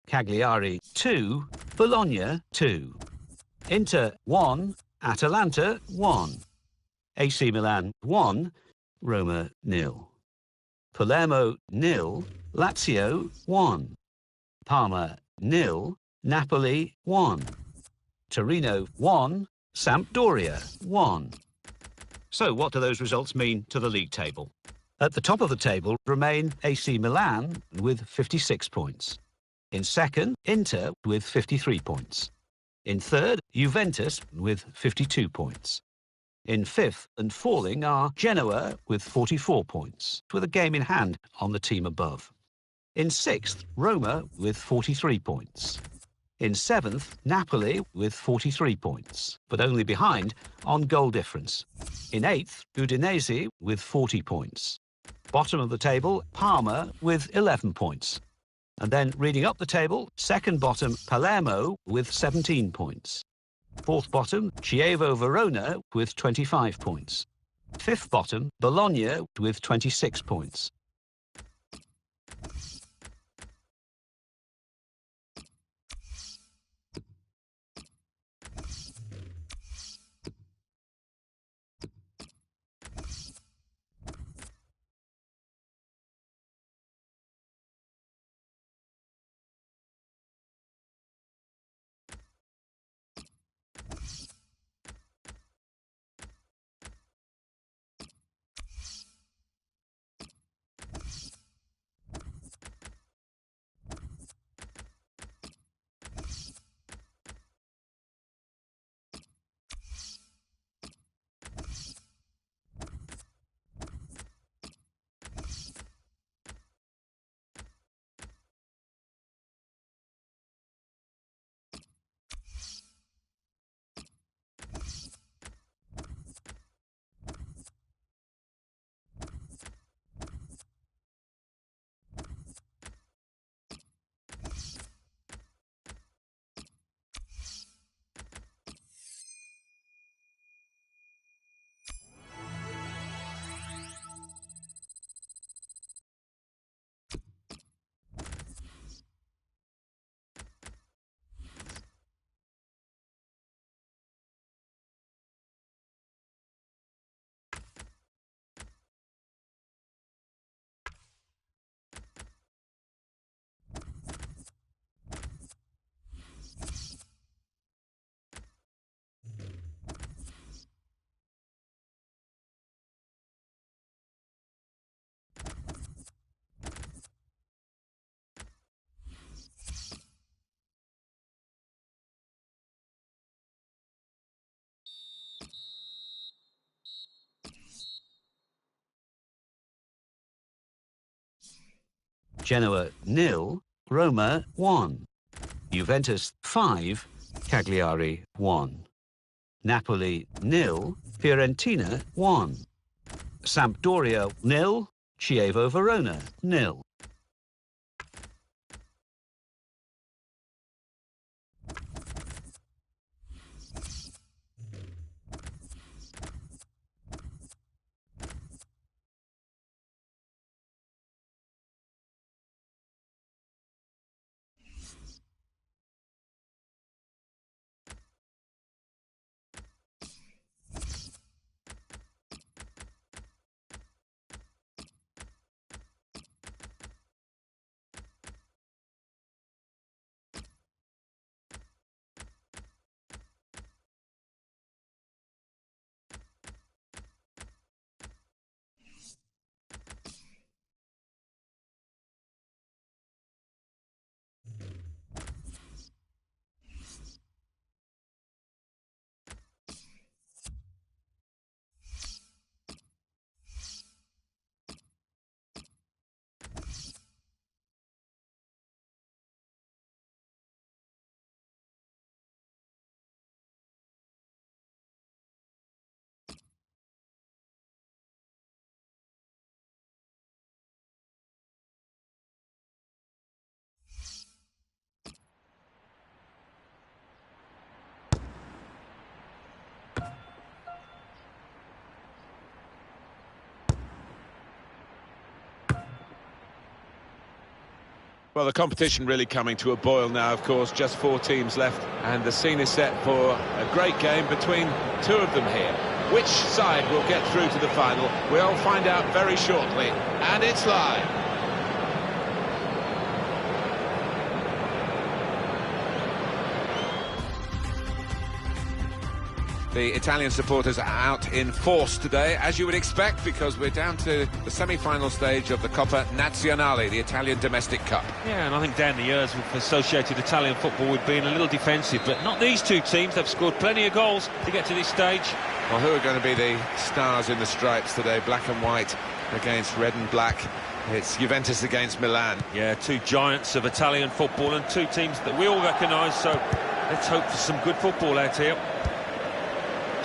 Cagliari 2, Bologna 2. Inter 1, Atalanta 1. AC Milan 1, Roma 0. Palermo 0, Lazio 1. Parma 0, Napoli 1. Torino 1, Sampdoria 1. So what do those results mean to the league table? At the top of the table remain AC Milan with 56 points. In second, Inter with 53 points. In third, Juventus with 52 points. In fifth and falling are Genoa with 44 points, with a game in hand on the team above. In sixth, Roma with 43 points. In seventh, Napoli with 43 points, but only behind on goal difference. In eighth, Udinese with 40 points. Bottom of the table, Parma with 11 points. And then reading up the table, second bottom, Palermo with 17 points. Fourth bottom, Chievo Verona with 25 points. Fifth bottom, Bologna with 26 points. Genoa 0, Roma 1. Juventus 5, Cagliari 1. Napoli 0, Fiorentina 1. Sampdoria 0, Chievo Verona 0. Well, the competition really coming to a boil now, of course. Just 4 teams left, and the scene is set for a great game between 2 of them here. Which side will get through to the final? We'll find out very shortly, and it's live. The Italian supporters are out in force today, as you would expect, because we're down to the semi-final stage of the Coppa Nazionale, the Italian domestic cup. Yeah, and I think down the years we've associated Italian football with being a little defensive, but not these 2 teams. They've scored plenty of goals to get to this stage. Well, who are going to be the stars in the stripes today? Black and white against red and black. It's Juventus against Milan. Yeah, 2 giants of Italian football and 2 teams that we all recognise, so let's hope for some good football out here.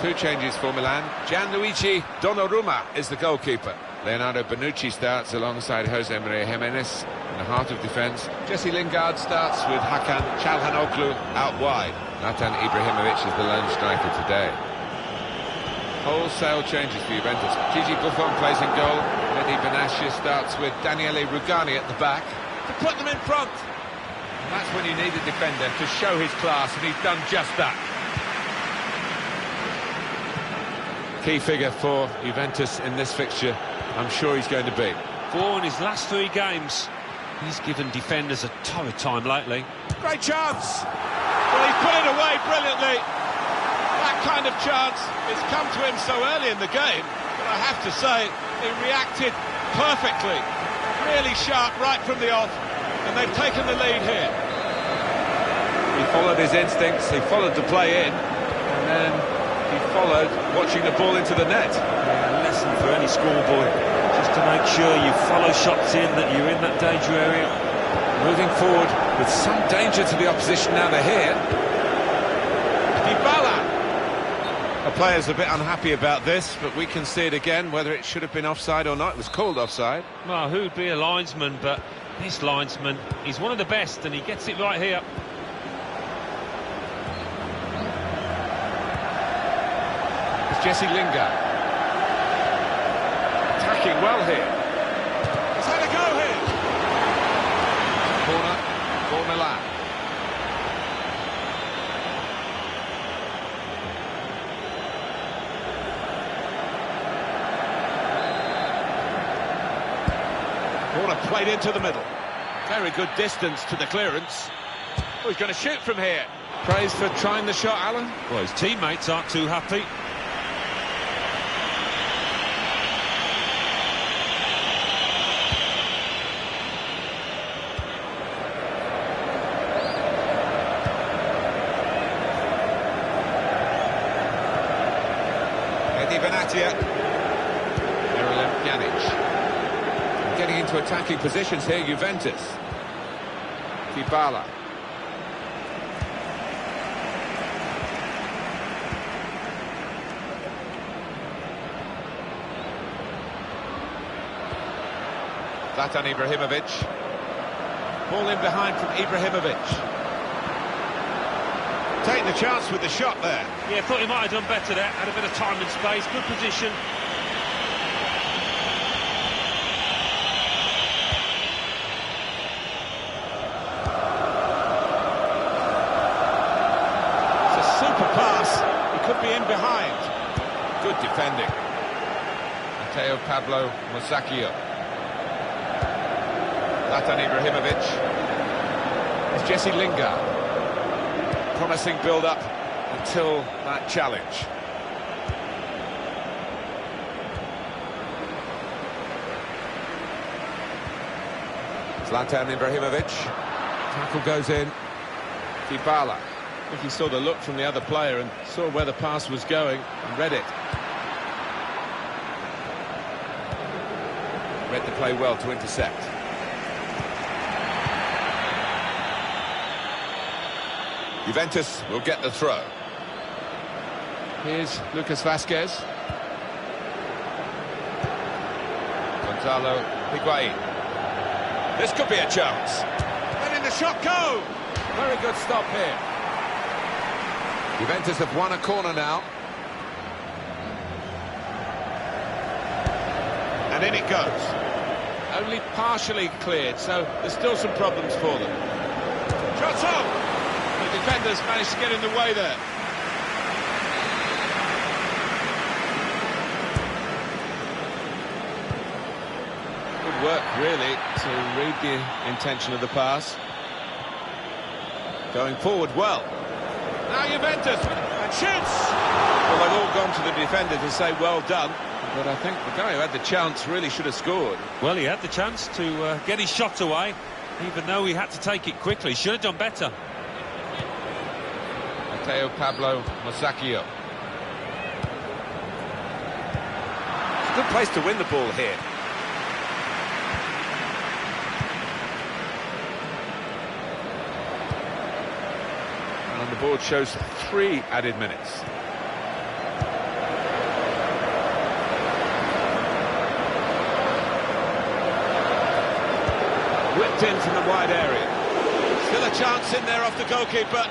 2 changes for Milan. Gianluigi Donnarumma is the goalkeeper. Leonardo Bonucci starts alongside Jose Maria Jimenez in the heart of defence. Jesse Lingard starts with Hakan Çalhanoğlu out wide. Zlatan Ibrahimovic is the lone striker today. Wholesale changes for Juventus. Gigi Buffon plays in goal. Mehdi Benatia starts with Daniele Rugani at the back to put them in front. And that's when you need a defender to show his class, and he's done just that. Key figure for Juventus in this fixture, I'm sure he's going to be. 4 in his last 3 games. He's given defenders a torrid time lately. Great chance! Well, he's put it away brilliantly. That kind of chance has come to him so early in the game, but I have to say, he reacted perfectly. Really sharp right from the off, and they've taken the lead here. He followed his instincts, he followed the play in, and then he followed watching the ball into the net. Yeah, a lesson for any schoolboy, just to make sure you follow shots in, that you're in that danger area. Moving forward with some danger to the opposition now they're here. Dybala. The player's a bit unhappy about this, but we can see it again, whether it should have been offside or not. It was called offside. Well, who'd be a linesman, but this linesman, he's one of the best, and he gets it right here. Jesse Lingard attacking well here. He's had a go here. Corner for Milan. Corner played into the middle. Very good distance to the clearance. Oh, he's going to shoot from here. Praise for trying the shot, Alan. Well, his teammates aren't too happy. Benatia, Miralem Pjanic. Getting into attacking positions here, Juventus. Dybala. Zlatan Ibrahimovic. Ball in behind from Ibrahimovic. Taking the chance with the shot there. Yeah, thought he might have done better there. Had a bit of time and space, good position. It's a super pass. He could be in behind. Good defending. Matteo Pablo Musacchio. Zlatan Ibrahimovic. It's Jesse Lingard. Promising build-up until that challenge. Zlatan Ibrahimovic. Tackle goes in. Dybala. I think he saw the look from the other player and saw where the pass was going and read it. Read the play well to intercept. Juventus will get the throw. Here's Lucas Vazquez. Gonzalo Higuain. This could be a chance. Letting the shot go. Very good stop here. Juventus have won a corner now. And in it goes. only partially cleared, so there's still some problems for them. Shots on! The defenders managed to get in the way there. Good work, really, to read the intention of the pass. Going forward well. Now Juventus, and shoots! Well, they've all gone to the defender to say well done, but I think the guy who had the chance really should have scored. Well, he had the chance to get his shot away, even though he had to take it quickly. Should have done better. Matteo Pablo Mosacchio. It's a good place to win the ball here. And the board shows 3 added minutes. Whipped in from the wide area. Still a chance in there off the goalkeeper.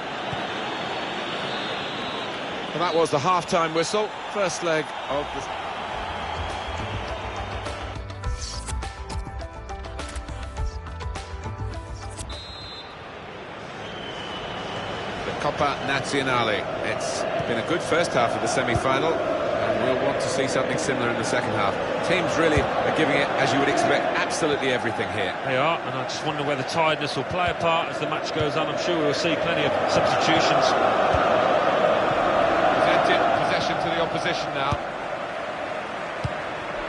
And that was the half-time whistle. First leg of the... Coppa Nazionale. It's been a good first half of the semi-final, and we'll want to see something similar in the second half. Teams really are giving it, as you would expect, absolutely everything here. They are, and I just wonder whether tiredness will play a part as the match goes on. I'm sure we will see plenty of substitutions. Presented possession to the opposition now.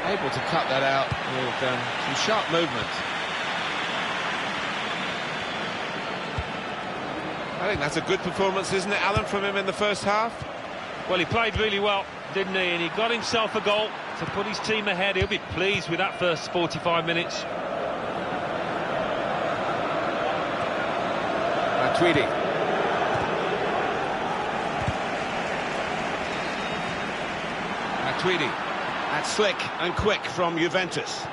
Able to cut that out with some sharp movement. I think that's a good performance, isn't it, Alan, from him in the first half? Well, he played really well, didn't he? And he got himself a goal to put his team ahead. He'll be pleased with that first 45 minutes. Tweedy. Tweedy. That's slick and quick from Juventus.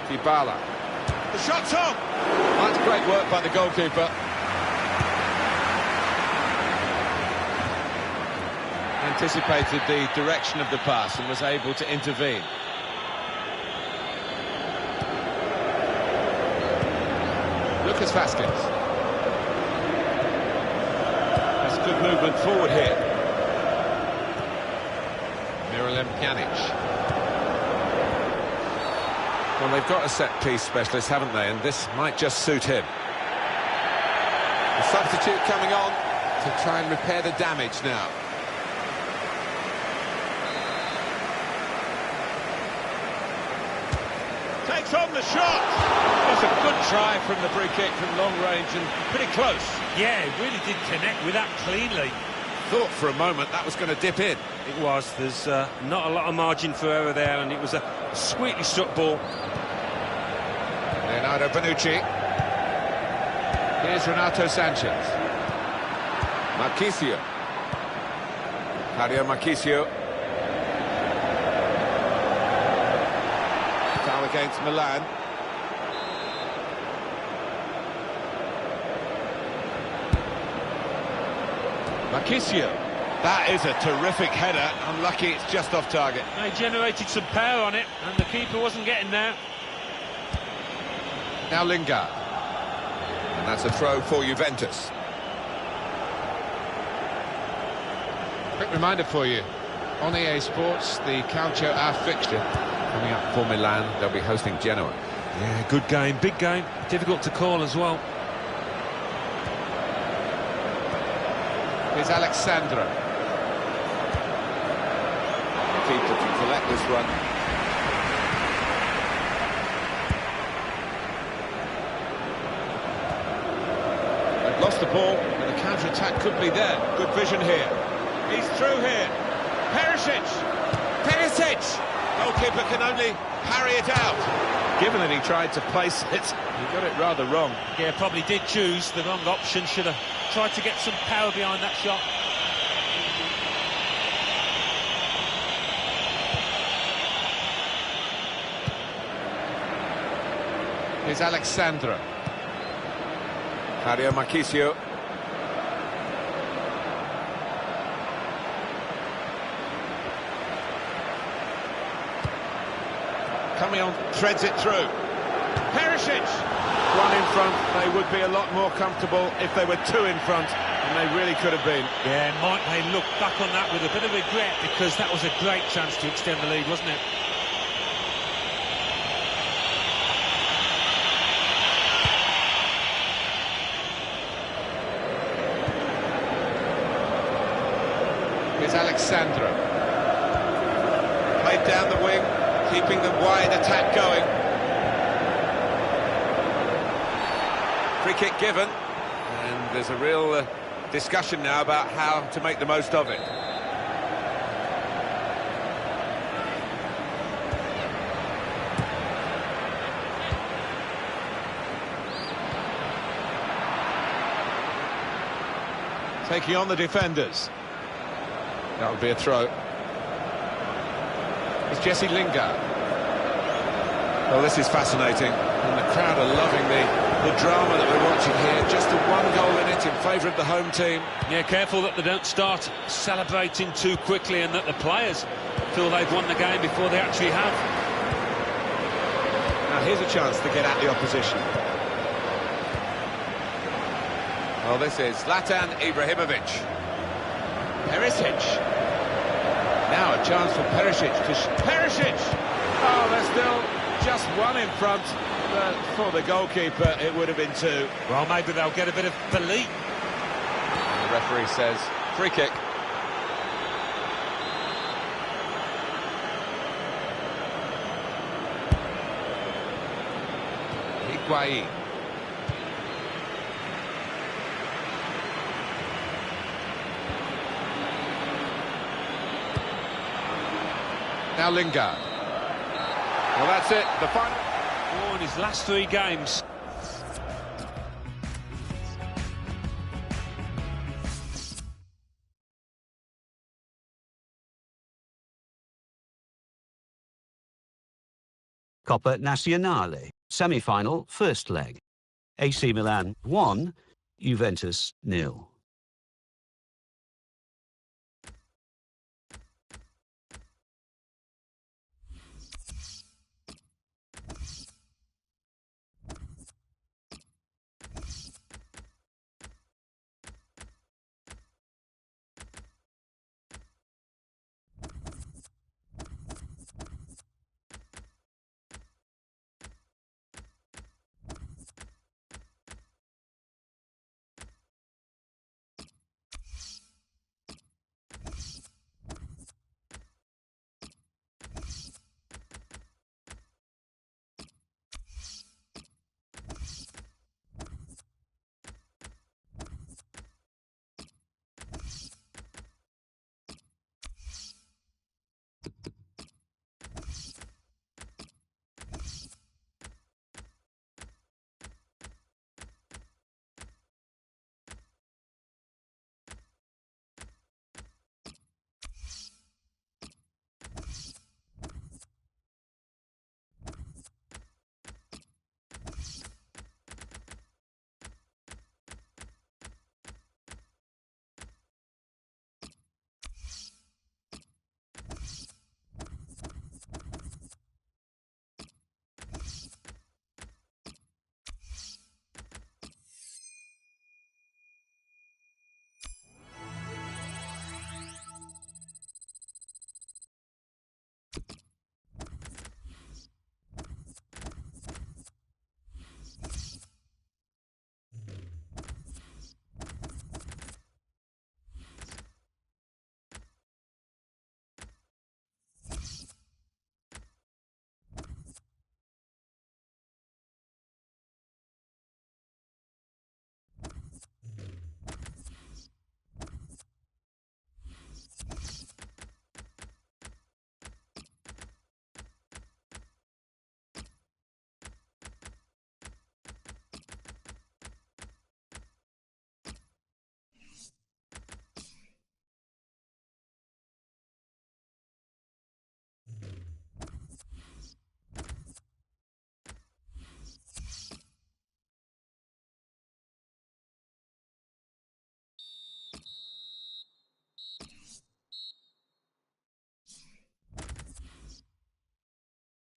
Dybala. The shot's on! That's great work by the goalkeeper. Anticipated the direction of the pass and was able to intervene. Lucas Vazquez. That's good movement forward here. Miralem Pjanic. Well, they've got a set-piece specialist, haven't they? And this might just suit him. The substitute coming on to try and repair the damage now. Takes on the shot. That's a good try from the free kick from long range and pretty close. Yeah, he really did connect with that cleanly. Thought for a moment that was going to dip in. It was. There's not a lot of margin for error there, and it was a sweetly struck ball. Leonardo Bonucci. Here's Renato Sanchez. Marchisio. Mario Marchisio. Foul against Milan. Marchisio. That is a terrific header. Unlucky it's just off target. They generated some power on it, and the keeper wasn't getting there. Now Lingard. And that's a throw for Juventus. Quick reminder for you. On EA Sports, the Calcio A fixture coming up for Milan. They'll be hosting Genoa. Yeah, good game, big game. Difficult to call as well. Here's Alexandra. The keeper to collect this one. They've lost the ball, and the counter-attack could be there. Good vision here. He's through here. Perisic! Goalkeeper can only parry it out. Given that he tried to place it, he got it rather wrong. Yeah, probably did choose the wrong option. Should have tried to get some power behind that shot. Here's Alexandra. Mario Marchisio. Coming on, threads it through. Perisic! One in front, they would be a lot more comfortable if they were two in front, and they really could have been. Yeah, might they look back on that with a bit of regret, because that was a great chance to extend the lead, wasn't it? Here's Alexandro. Played down the wing, keeping the wide attack going. Free kick given, and there's a real discussion now about how to make the most of it. Taking on the defenders. That would be a throw. It's Jesse Lingard. Well, this is fascinating, and the crowd are loving the drama that we're watching here. Just the one goal in it in favour of the home team. Yeah, careful that they don't start celebrating too quickly and that the players feel they've won the game before they actually have. Now here's a chance to get at the opposition. Well, this is Zlatan Ibrahimovic. Perisic. Now a chance for Perisic to... Perisic! Oh, there's still just one in front, but for the goalkeeper it would have been two. Well, maybe they'll get a bit of belief. And the referee says free kick. Higuain. Now Lingard. Well, that's it. The final. Oh, in his last three games. Coppa Nazionale, semi-final, first leg. AC Milan 1, Juventus 0.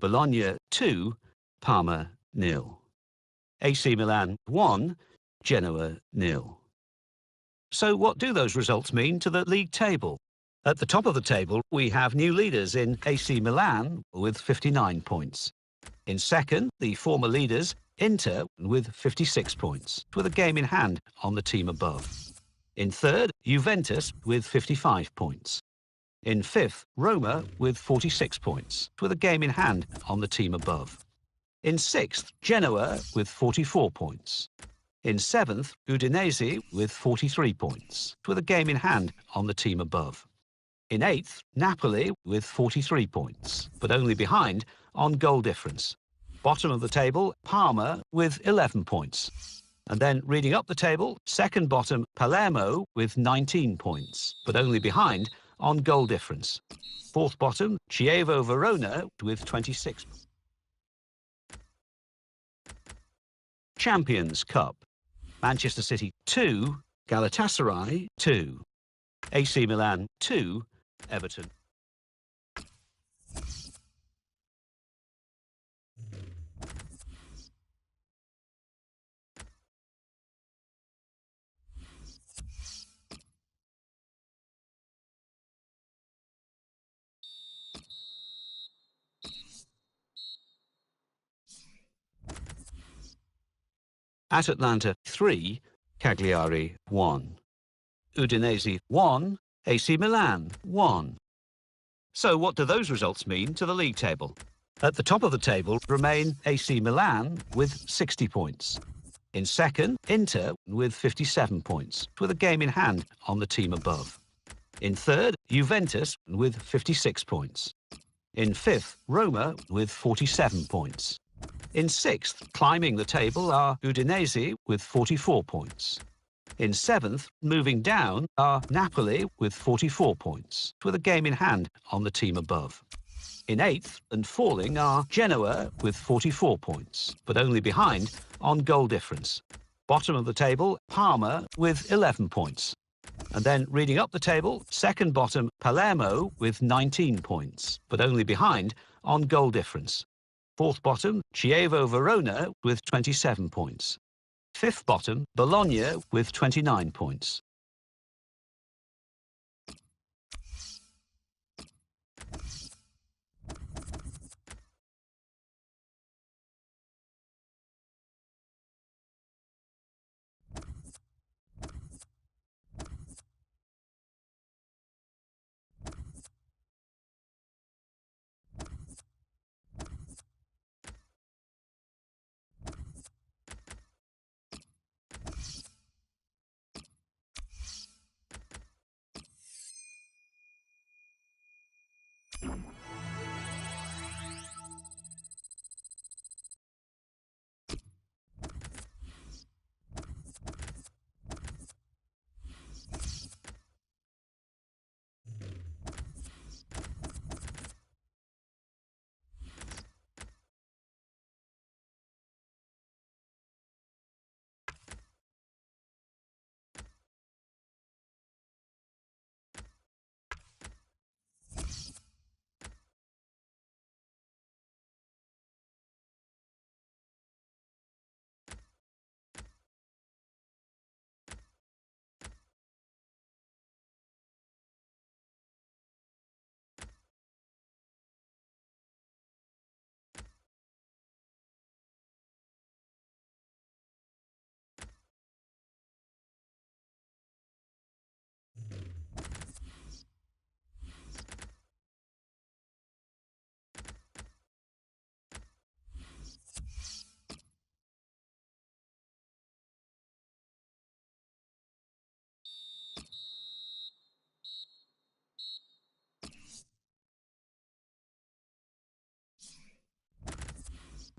Bologna 2, Parma 0. AC Milan 1, Genoa 0. So what do those results mean to the league table? At the top of the table, we have new leaders in AC Milan with 59 points. In second, the former leaders, Inter, with 56 points, with a game in hand on the team above. In third, Juventus with 55 points. In fifth, Roma with 46 points, with a game in hand on the team above. In sixth, Genoa with 44 points. In seventh, Udinese with 43 points, with a game in hand on the team above. In eighth, Napoli with 43 points, but only behind on goal difference. Bottom of the table, Parma with 11 points. And then reading up the table, second bottom, Palermo with 19 points, but only behind on goal difference. Fourth bottom, Chievo Verona with 26. Champions Cup. Manchester City 2, Galatasaray 2. AC Milan 2, Everton. At Atlanta 3, Cagliari 1. Udinese 1, AC Milan 1. So what do those results mean to the league table? At the top of the table remain AC Milan with 60 points. In second, Inter with 57 points, with a game in hand on the team above. In third, Juventus with 56 points. In fifth, Roma with 47 points. In sixth, climbing the table, are Udinese with 44 points. In seventh, moving down, are Napoli with 44 points, with a game in hand on the team above. In eighth and falling are Genoa with 44 points, but only behind on goal difference. Bottom of the table, Parma with 11 points. And then reading up the table, second bottom, Palermo with 19 points, but only behind on goal difference. Fourth bottom, Chievo Verona with 27 points. Fifth bottom, Bologna with 29 points.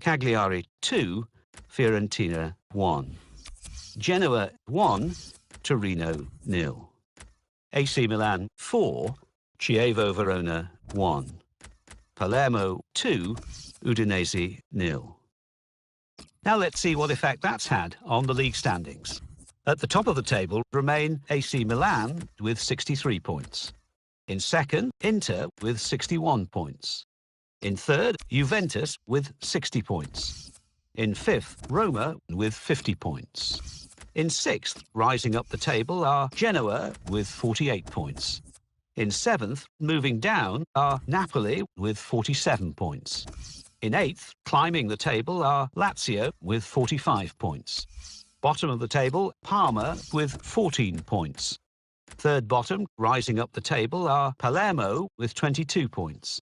Cagliari 2, Fiorentina 1. Genoa 1, Torino 0. AC Milan 4, Chievo Verona 1. Palermo 2, Udinese 0. Now let's see what effect that's had on the league standings. At the top of the table remain AC Milan with 63 points. In second, Inter with 61 points. In third, Juventus with 60 points. In 5th, Roma with 50 points. In 6th, rising up the table, are Genoa with 48 points. In 7th, moving down, are Napoli with 47 points. In 8th, climbing the table, are Lazio with 45 points. Bottom of the table, Parma with 14 points. Third bottom, rising up the table, are Palermo with 22 points.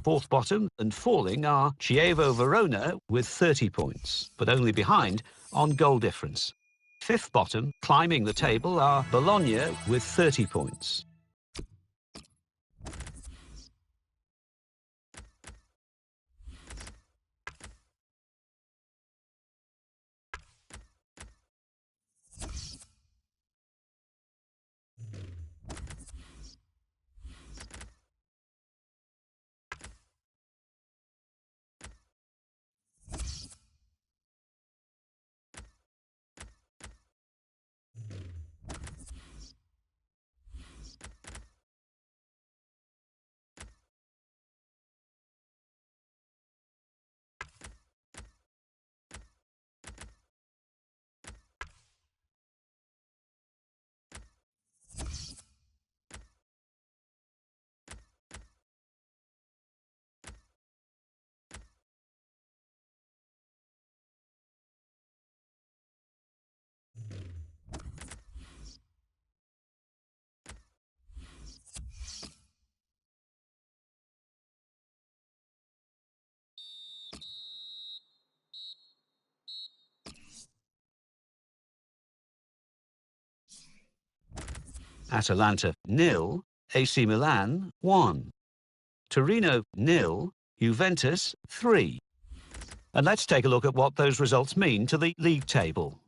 Fourth bottom and falling are Chievo Verona with 30 points, but only behind on goal difference. Fifth bottom, climbing the table, are Bologna with 30 points. Atalanta 0, AC Milan 1. Torino 0, Juventus 3. And let's take a look at what those results mean to the league table.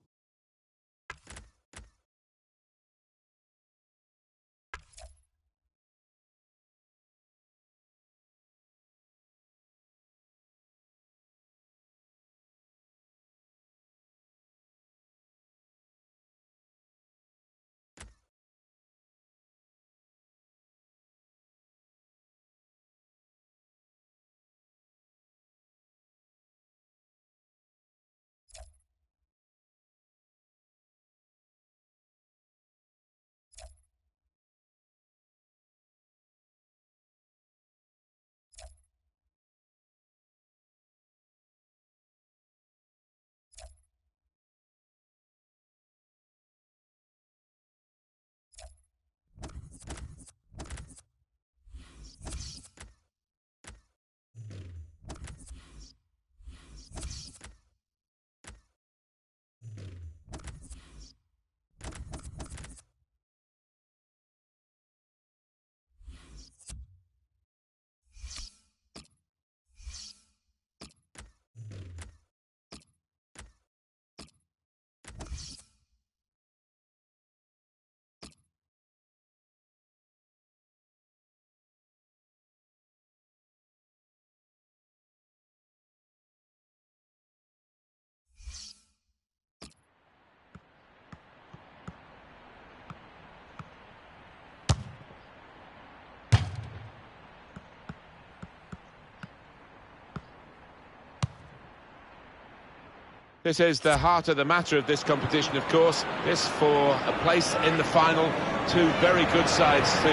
This is the heart of the matter of this competition, of course. This for a place in the final. Two very good sides to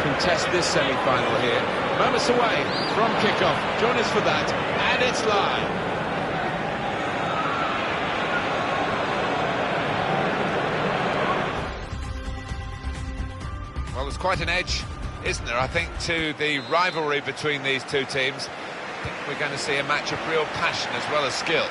contest this semi-final here. Moments away from kick-off. Join us for that. And it's live. Well, there's quite an edge, isn't there, I think, to the rivalry between these two teams. I think we're going to see a match of real passion as well as skill.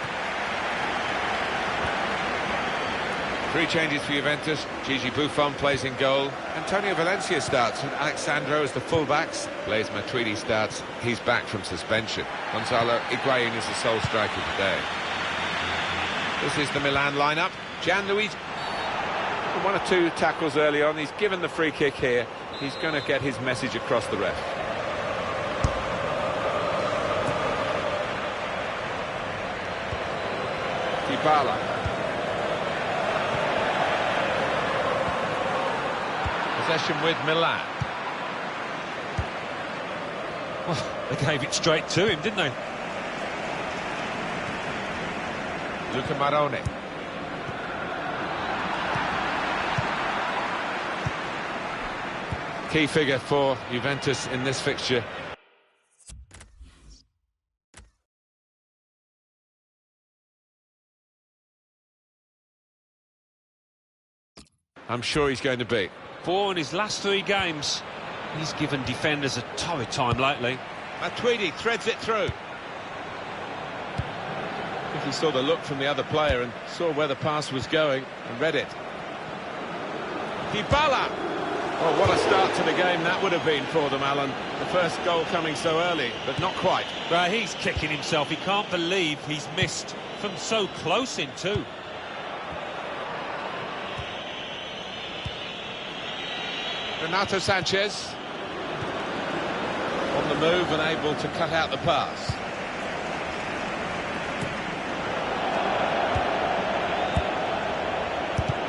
Three changes for Juventus. Gigi Buffon plays in goal. Antonio Valencia starts with Alexandro as the fullbacks. Blaise Matuidi starts. He's back from suspension. Gonzalo Higuain is the sole striker today. This is the Milan lineup. Gianluigi. One or two tackles early on. He's given the free kick here. He's going to get his message across the ref. Dybala. Possession with Milan. Well, they gave it straight to him, didn't they? Luca Maroni. Key figure for Juventus in this fixture. I'm sure he's going to be. For in his last 3 games, he's given defenders a torrid time lately. Matuidi threads it through. I think he saw the look from the other player and saw where the pass was going and read it. Dybala! Oh, what a start to the game that would have been for them, Alan. The first goal coming so early, but not quite. But he's kicking himself. He can't believe he's missed from so close in too. Renato Sanchez on the move and able to cut out the pass.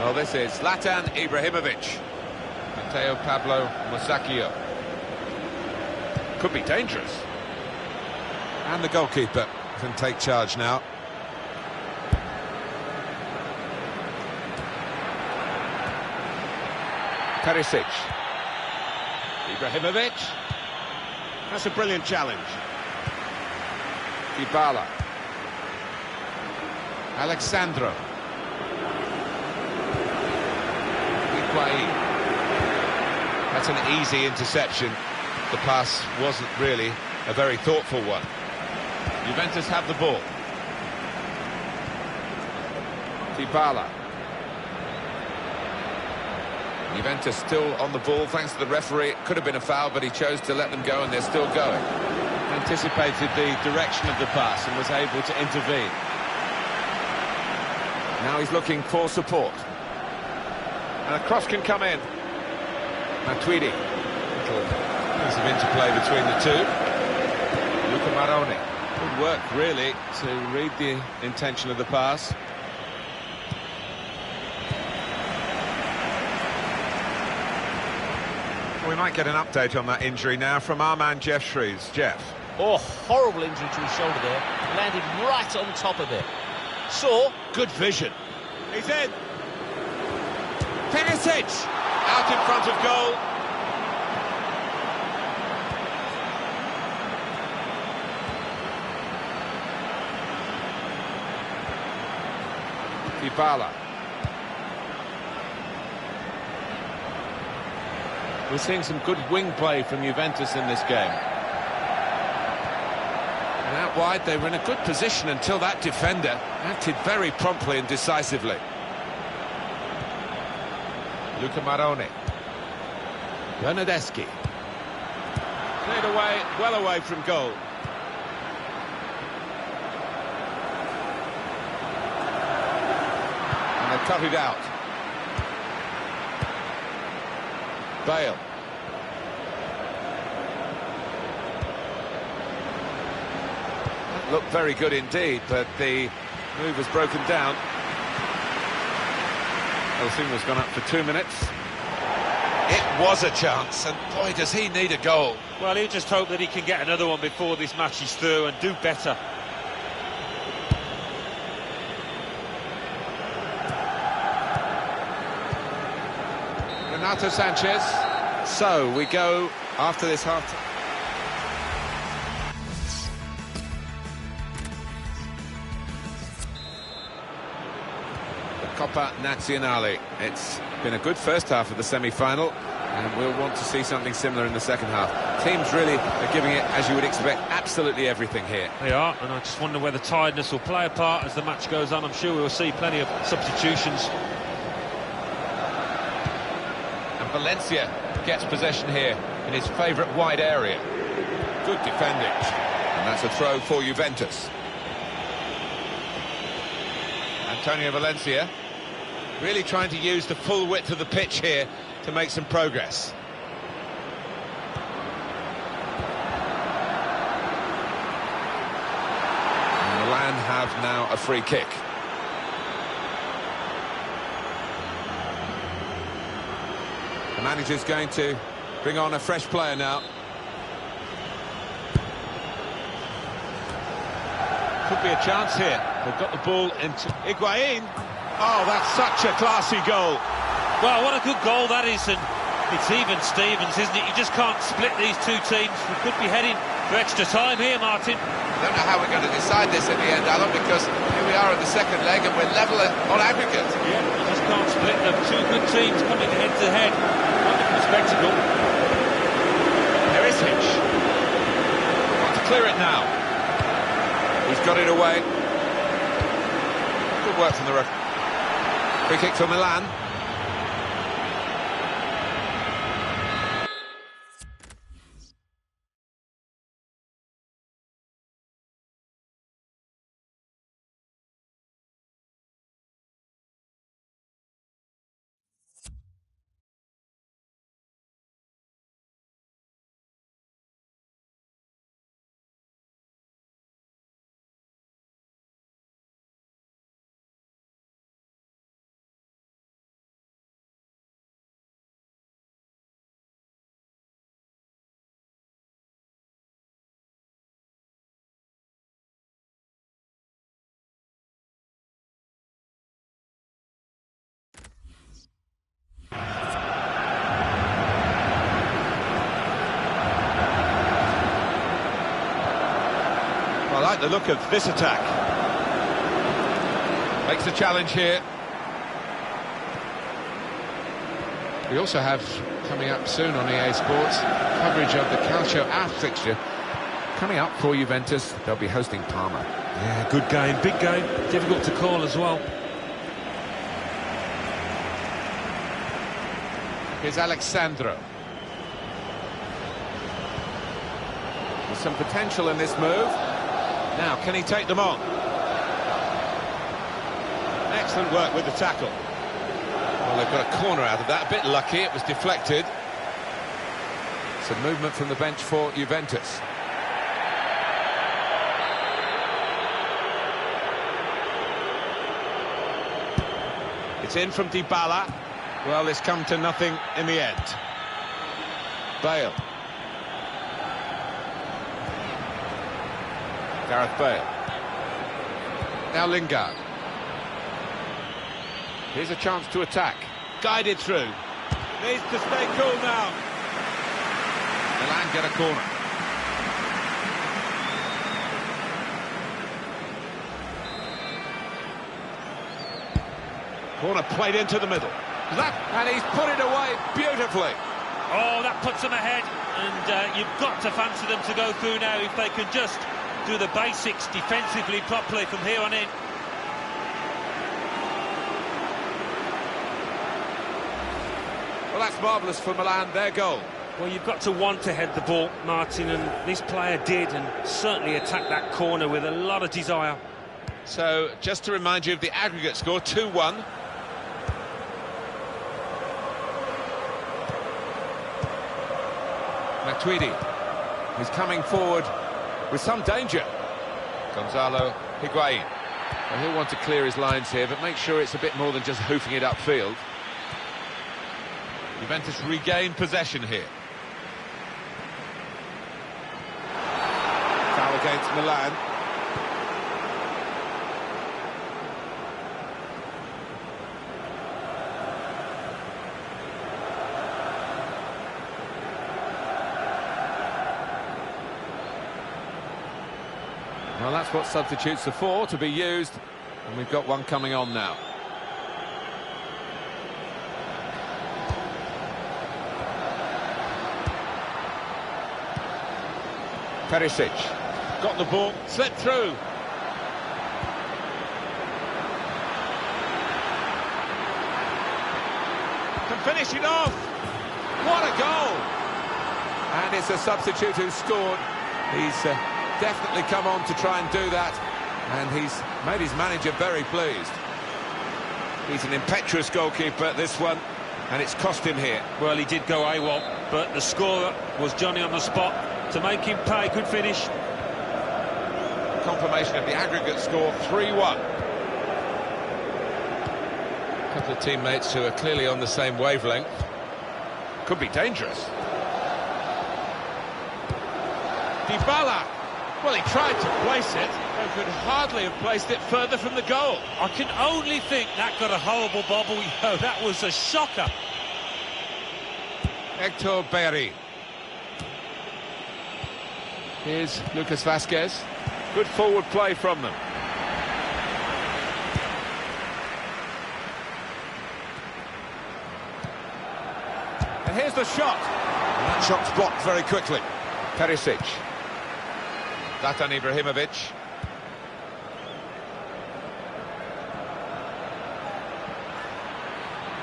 Well, this is Zlatan Ibrahimovic. Matteo Pablo Musacchio. Could be dangerous. And the goalkeeper can take charge now. Perisic. Ibrahimovic. That's a brilliant challenge. Dybala. Alexandro. Higuain. That's an easy interception. The pass wasn't really a very thoughtful one. Juventus have the ball. Dybala. Juventus still on the ball thanks to the referee. It could have been a foul, but he chose to let them go, and they're still going. Anticipated the direction of the pass and was able to intervene. Now he's looking for support. And a cross can come in. Matuidi. Little piece of interplay between the two. Luca Maroni. Good work, really, to read the intention of the pass. We might get an update on that injury now from our man Jeff Shreves. Jeff. Oh, horrible injury to his shoulder there. Landed right on top of it. Saw. Good vision. He's in. Perisic. Out in front of goal. Dybala. We're seeing some good wing play from Juventus in this game. And out wide, they were in a good position until that defender acted very promptly and decisively. Luca Maroni. Bernardeschi. Cleared away, well away from goal. And they cut it out. Bale. That looked very good indeed, but the move was broken down. Helsing has gone up for 2 minutes. It was a chance, and boy, does he need a goal. Well, he'll just hope that he can get another one before this match is through and do better. Renato Sanchez. So we go after this half time. The Coppa Nazionale. It's been a good first half of the semi-final, and we'll want to see something similar in the second half. Teams really are giving it, as you would expect, absolutely everything here. They are, and I just wonder whether tiredness will play a part as the match goes on. I'm sure we'll see plenty of substitutions. Valencia gets possession here in his favourite wide area. Good defending. And that's a throw for Juventus. Antonio Valencia really trying to use the full width of the pitch here to make some progress. And Milan have now a free kick. The manager's going to bring on a fresh player now. Could be a chance here. They've got the ball into Higuain. Oh, that's such a classy goal. Well, what a good goal that is, and it's even Stevens, isn't it? You just can't split these two teams. We could be heading for extra time here, Martin. I don't know how we're going to decide this in the end, Alan, because here we are in the second leg and we're level on aggregate. Yeah, you just can't split them. Two good teams coming head to head. Wonderful spectacle. Perisic. Want to clear it now. He's got it away. Good work from the ref. Free kick for Milan. I like the look of this attack. Makes the challenge here. We also have, coming up soon on EA Sports, coverage of the Calcio A fixture. Coming up for Juventus, they'll be hosting Parma. Yeah, good game, big game, difficult to call as well. Here's Alexandro. There's some potential in this move. Now, can he take them on? Excellent work with the tackle. Well, they've got a corner out of that. A bit lucky, it was deflected. Some movement from the bench for Juventus. It's in from Dybala. Well, it's come to nothing in the end. Bale. Gareth Bale. Now Lingard. Here's a chance to attack. Guided through. Needs to stay cool now. Milan get a corner. Corner played into the middle. And he's put it away beautifully. Oh, that puts them ahead, and you've got to fancy them to go through now if they can just do the basics defensively properly from here on in. Well, that's marvellous for Milan, their goal. Well, you've got to want to head the ball, Martin, and this player did, and certainly attacked that corner with a lot of desire. So, just to remind you of the aggregate score, 2-1. Matuidi, who's coming forward with some danger. Gonzalo Higuain. Well, he'll want to clear his lines here, but make sure it's a bit more than just hoofing it upfield. Juventus regain possession here. Foul against Milan. Well, that's what substitutes are for, to be used, and we've got one coming on now. Perisic. Got the ball, slipped through. Can finish it off. What a goal! And it's a substitute who scored. He's definitely come on to try and do that, and he's made his manager very pleased. He's an impetuous goalkeeper, this one, and it's cost him here. Well, he did go AWOL, but the scorer was Johnny on the spot to make him pay. Good finish. Confirmation of the aggregate score, 3-1. A couple of teammates who are clearly on the same wavelength. Could be dangerous. Dybala. Well, he tried to place it. They could hardly have placed it further from the goal. I can only think that got a horrible bobble. Yo, that was a shocker. Hector Berry. Here's Lucas Vasquez. Good forward play from them. And here's the shot. And that shot's blocked very quickly. Perisic. Zlatan Ibrahimovic.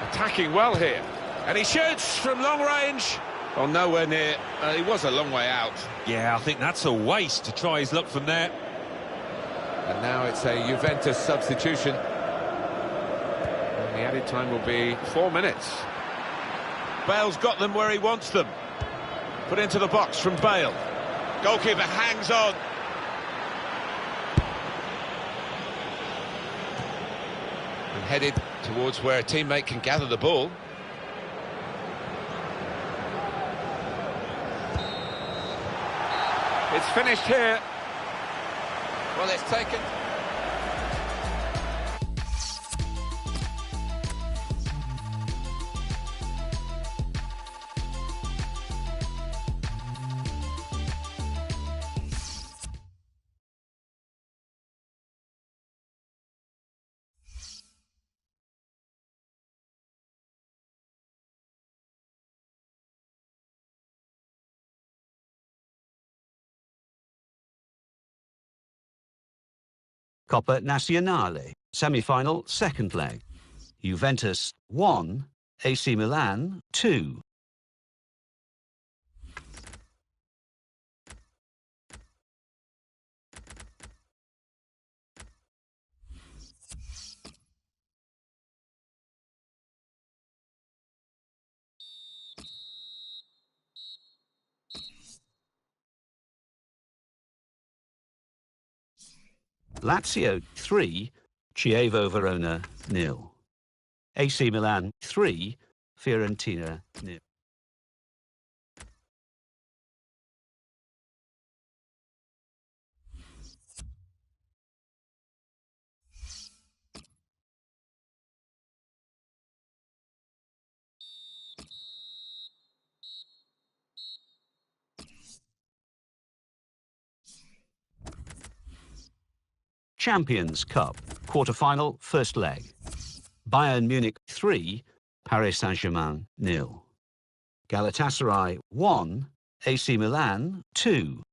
Attacking well here. And he shoots from long range. Well, nowhere near. He was a long way out. Yeah, I think that's a waste to try his luck from there. And now it's a Juventus substitution. And the added time will be 4 minutes. Bale's got them where he wants them. Put into the box from Bale. Goalkeeper hangs on. And headed towards where a teammate can gather the ball. It's finished here. Well, it's taken. Coppa Nazionale, semi-final, second leg. Juventus 1, AC Milan 2. Lazio 3, Chievo Verona 0. AC Milan 3, Fiorentina 0. Champions Cup, quarter-final, first leg. Bayern Munich 3, Paris Saint-Germain 0. Galatasaray 1, AC Milan 2.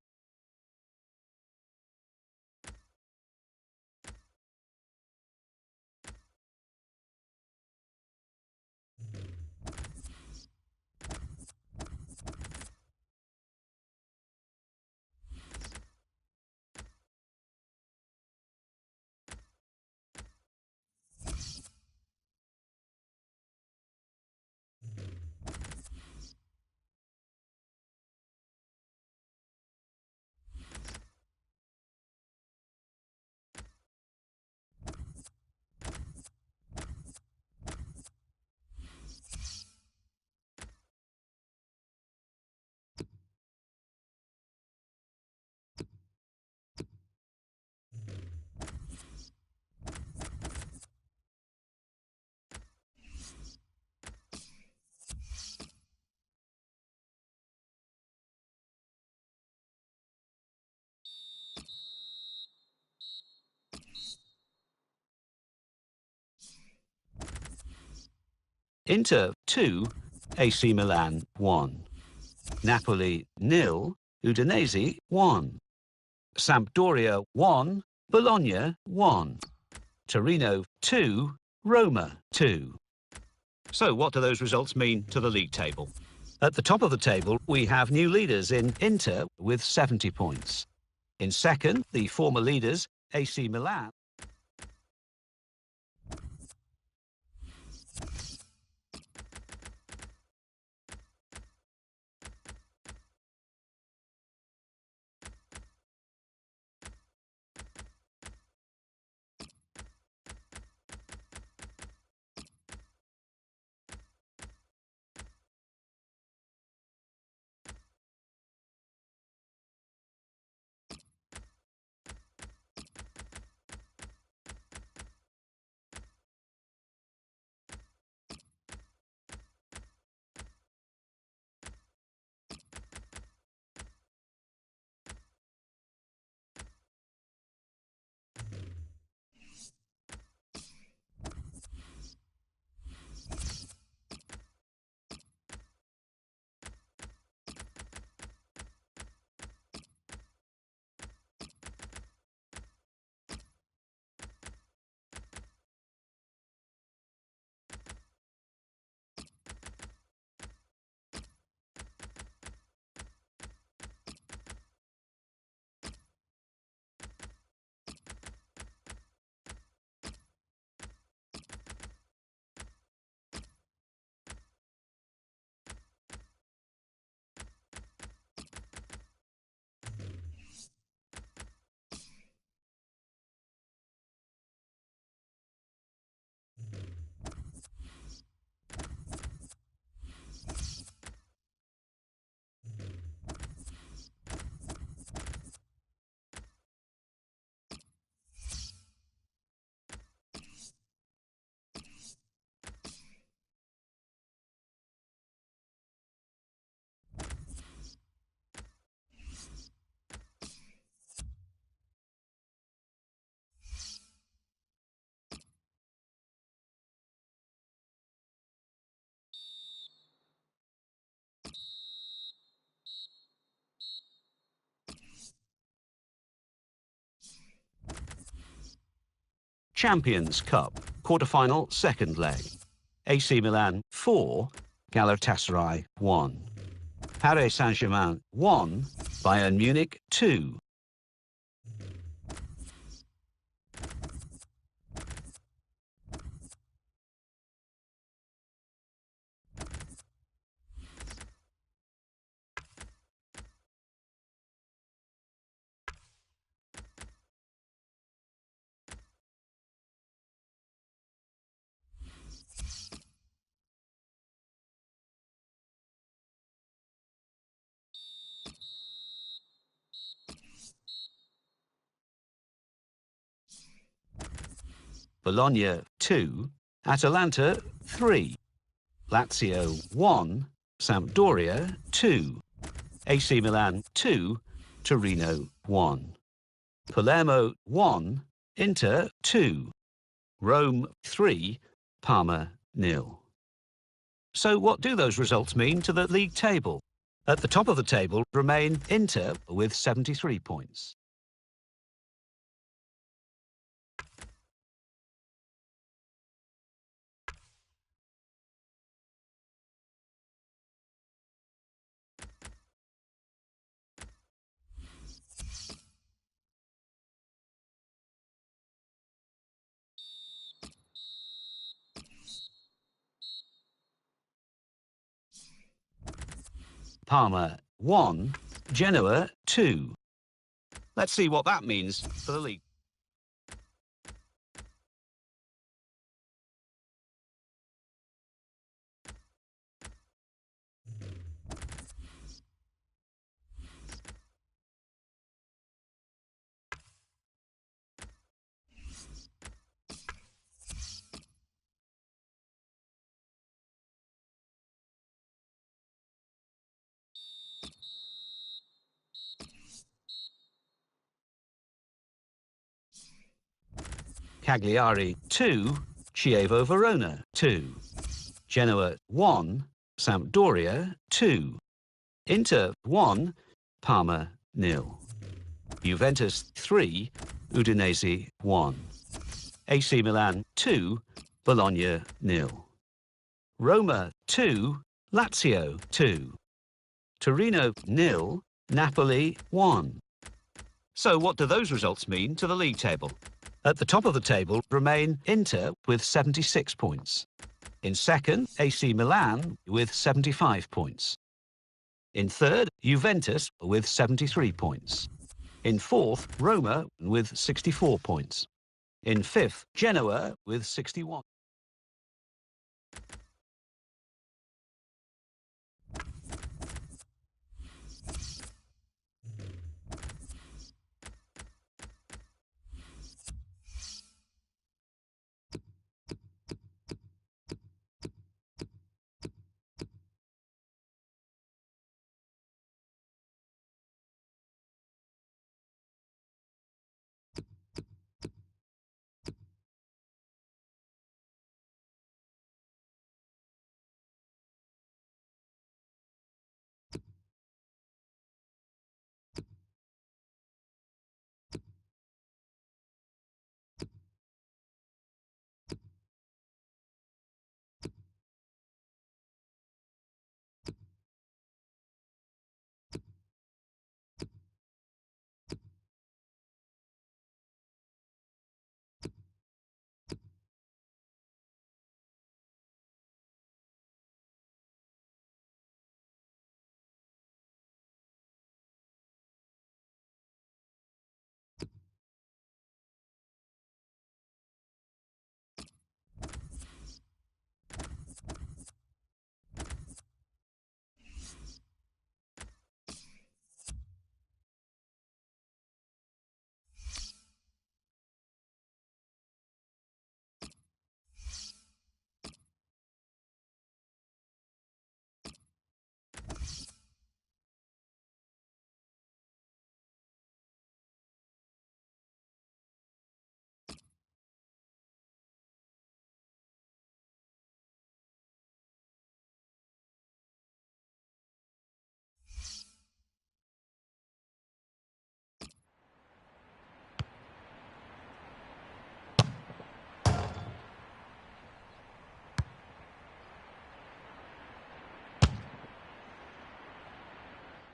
Inter 2, AC Milan 1. Napoli 0, Udinese 1. Sampdoria 1, Bologna 1. Torino 2, Roma 2. So what do those results mean to the league table? At the top of the table, we have new leaders in Inter with 70 points. In second, the former leaders, AC Milan. Champions Cup, quarter-final, second leg. AC Milan 4, Galatasaray 1. Paris Saint-Germain 1, Bayern Munich 2. Bologna 2, Atalanta 3. Lazio 1, Sampdoria 2. AC Milan 2, Torino 1. Palermo 1, Inter 2. Rome 3, Parma 0. So what do those results mean to the league table? At the top of the table remain Inter with 73 points. Parma 1, Genoa 2. Let's see what that means for the league. Cagliari 2, Chievo Verona 2. Genoa 1, Sampdoria 2. Inter 1, Parma 0. Juventus 3, Udinese 1. AC Milan 2, Bologna 0. Roma 2, Lazio 2. Torino 0, Napoli 1. So what do those results mean to the league table? At the top of the table remain Inter with 76 points. In second, AC Milan with 75 points. In third, Juventus with 73 points. In fourth, Roma with 64 points. In fifth, Genoa with 61.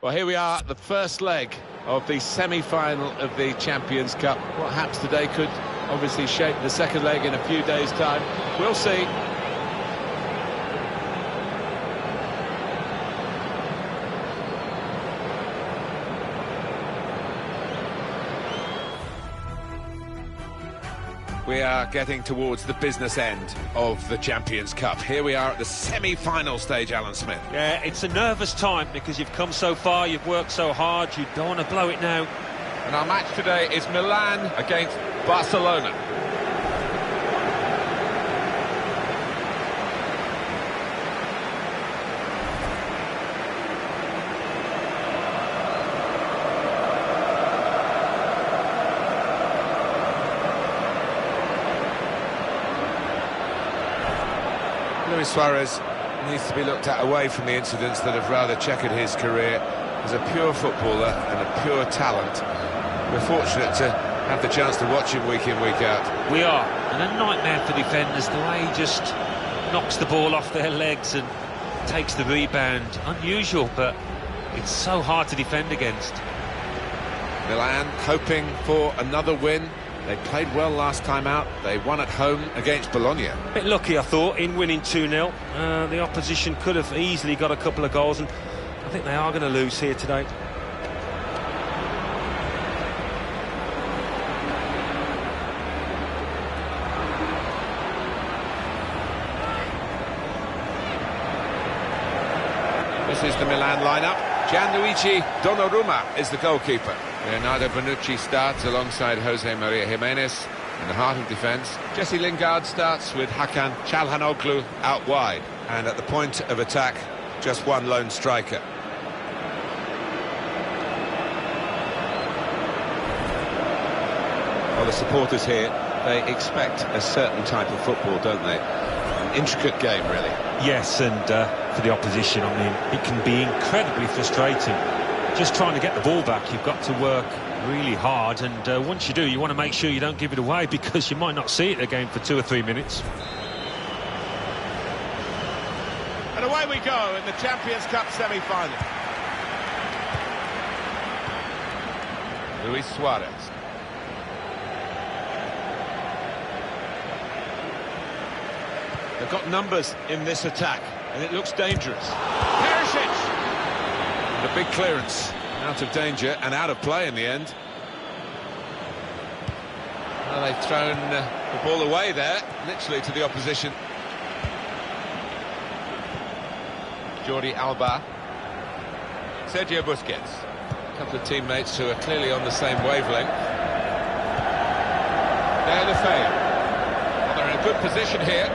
Well, here we are, the first leg of the semi-final of the Champions Cup. What happens today could obviously shape the second leg in a few days' time. We'll see. We are getting towards the business end of the Champions Cup. Here we are at the semi-final stage, Alan Smith. Yeah, it's a nervous time because you've come so far, you've worked so hard, you don't want to blow it now. And our match today is Milan against Barcelona. Luis Suarez needs to be looked at away from the incidents that have rather checkered his career. As a pure footballer and a pure talent, we're fortunate to have the chance to watch him week in, week out. We are, and a nightmare for defenders, the way he just knocks the ball off their legs and takes the rebound. Unusual, but it's so hard to defend against. Milan hoping for another win. They played well last time out. They won at home against Bologna. A bit lucky, I thought, in winning 2-0. The opposition could have easily got a couple of goals, and I think they are going to lose here today. This is the Milan lineup. Gianluigi Donnarumma is the goalkeeper. Leonardo Bonucci starts alongside Jose Maria Jimenez in the heart of defence. Jesse Lingard starts with Hakan Çalhanoğlu out wide. And at the point of attack, just one lone striker. Well, the supporters here, they expect a certain type of football, don't they? An intricate game, really. Yes, and for the opposition, I mean, it can be incredibly frustrating. Just trying to get the ball back, you've got to work really hard, and once you do, you want to make sure you don't give it away because you might not see it again for 2 or 3 minutes. And away we go in the Champions Cup semi-final. Luis Suarez. They've got numbers in this attack, and it looks dangerous. Perisic! And a big clearance, out of danger and out of play in the end. Well, they've thrown the ball away there, literally to the opposition. Jordi Alba. Sergio Busquets. A couple of teammates who are clearly on the same wavelength. They're the fail. Well, they're in a good position here.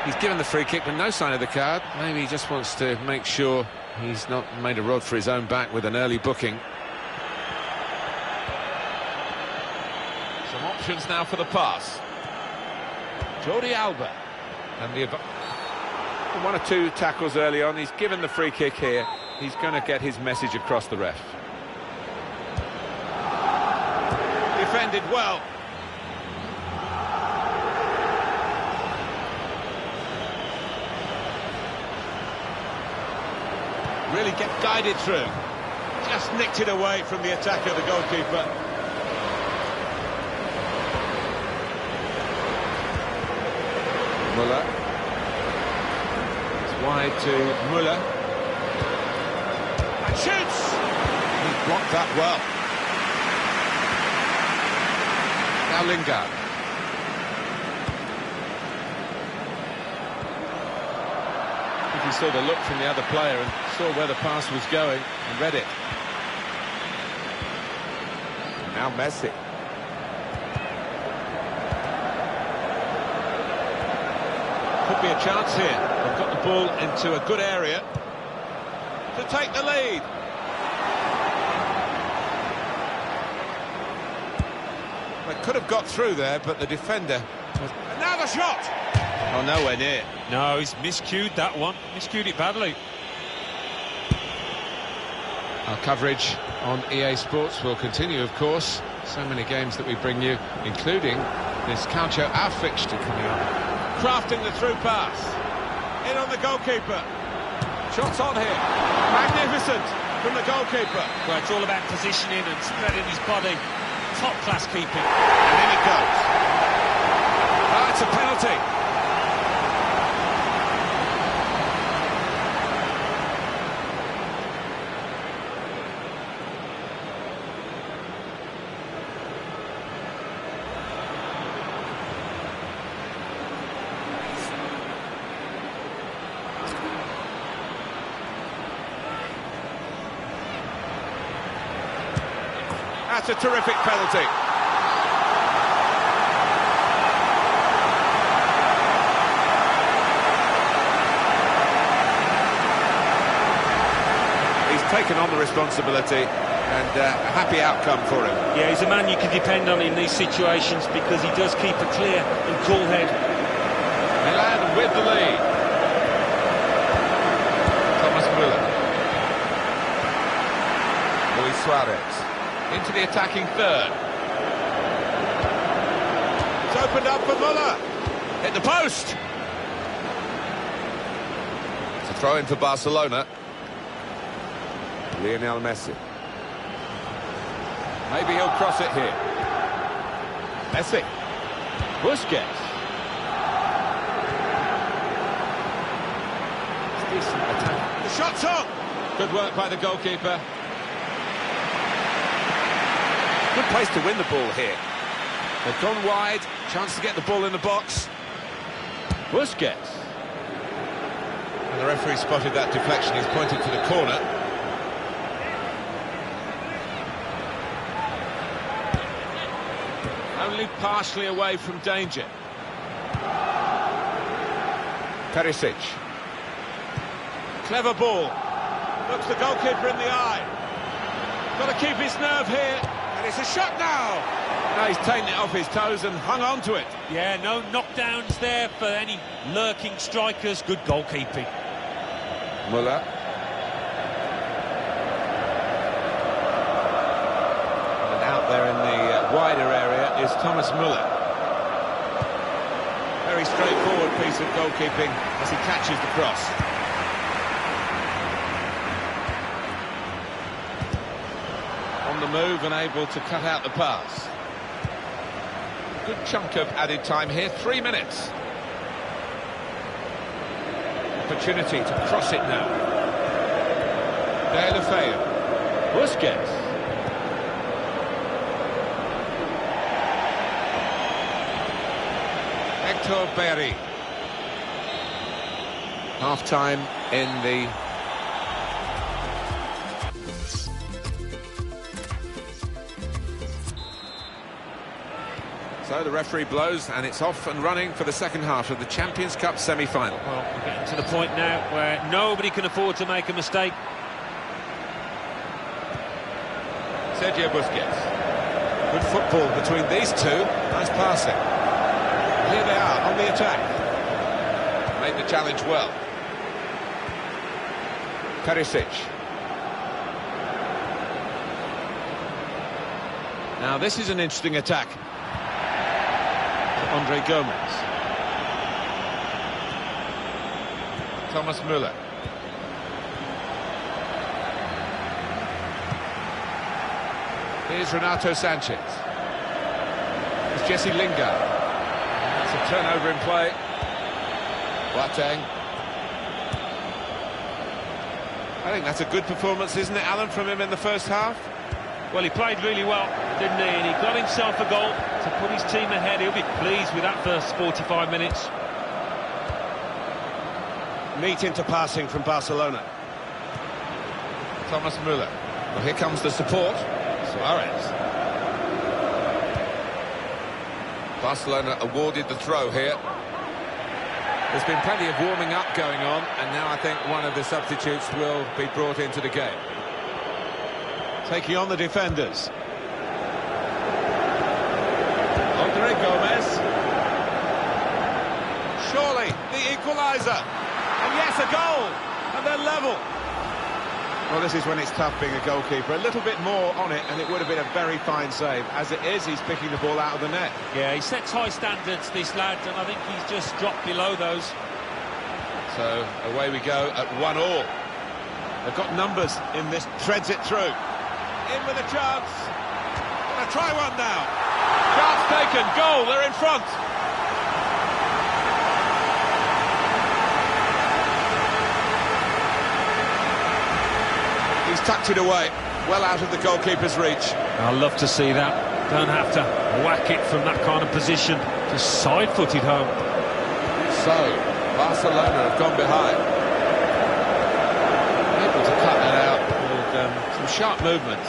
He's given the free kick, but no sign of the card. Maybe he just wants to make sure he's not made a rod for his own back with an early booking. Some options now for the pass. Jordi Alba. And the 1 or 2 tackles early on. He's given the free kick here. He's going to get his message across the ref. Defended well. Really get guided through. Just nicked it away from the attack of the goalkeeper. Muller. It's wide to Muller. And shoots! He blocked that well. Now Lingard. He saw the look from the other player and saw where the pass was going and read it. Now Messi. Could be a chance here. They've got the ball into a good area to take the lead. They could have got through there, but the defender was... And now the shot! Oh, nowhere near. No, he's miscued that one. Miscued it badly. Our coverage on EA Sports will continue, of course. So many games that we bring you, including this Calcio Our fixture coming up. Crafting the through pass. In on the goalkeeper. Shots on here. Magnificent. from the goalkeeper. Well, it's all about positioning and spreading his body. Top-class keeping. And in it goes. Ah, it's a penalty. That's a terrific penalty. He's taken on the responsibility, and a happy outcome for him. Yeah, he's a man you can depend on in these situations because he does keep a clear and cool head. Milan with the lead. Thomas Müller. Luis Suarez. Into the attacking third. It's opened up for Müller. Hit the post. It's a throw in for Barcelona. Lionel Messi. Maybe he'll cross it here. Messi. Busquets. It's decent attack. The shot's on. Good work by the goalkeeper. Good place to win the ball here. They've gone wide. Chance to get the ball in the box. Busquets. And the referee spotted that deflection. He's pointed to the corner. Only partially away from danger. Perisic. Clever ball. Looks the goalkeeper in the eye. Got to keep his nerve here. And it's a shot now. Now he's taken it off his toes and hung on to it. Yeah, no knockdowns there for any lurking strikers. Good goalkeeping. Müller. And out there in the wider area is Thomas Müller. Very straightforward piece of goalkeeping as he catches the cross. On the move and able to cut out the pass. Good chunk of added time here, 3 minutes. Opportunity to cross it now. De La Feu. Busquets. Hector Berry. Half-time in the... So the referee blows and it's off and running for the second half of the Champions Cup semi-final. Well, we're getting to the point now where nobody can afford to make a mistake. Sergio Busquets. Good football between these two. Nice passing. Here they are on the attack. Made the challenge well. Perisic. Now this is an interesting attack. Andre Gomez. Thomas Müller. Here's Renato Sanchez. It's Jesse Lingard. That's a turnover in play. Boateng. I think that's a good performance, isn't it, Alan, from him in the first half? Well, he played really well, didn't he? And he got himself a goal to put his team ahead. He'll be pleased with that first 45 minutes. Neat into passing from Barcelona. Thomas Müller. Well, here comes the support. Suarez. Barcelona awarded the throw here. There's been plenty of warming up going on, and now I think one of the substitutes will be brought into the game. Taking on the defenders. Andre Gomez. Surely the equaliser. And yes, a goal. And they're level. Well, this is when it's tough being a goalkeeper. A little bit more on it, and it would have been a very fine save. As it is, he's picking the ball out of the net. Yeah, he sets high standards, this lad, and I think he's just dropped below those. So away we go at 1-1. They've got numbers in this, threads it through. In with a chance. Gonna try one now. Chance taken, goal, they're in front. He's tucked it away, well out of the goalkeeper's reach. I love to see that. Don't have to whack it from that kind of position. Just side-footed home. So, Barcelona have gone behind. Able to cut that out with some sharp movement.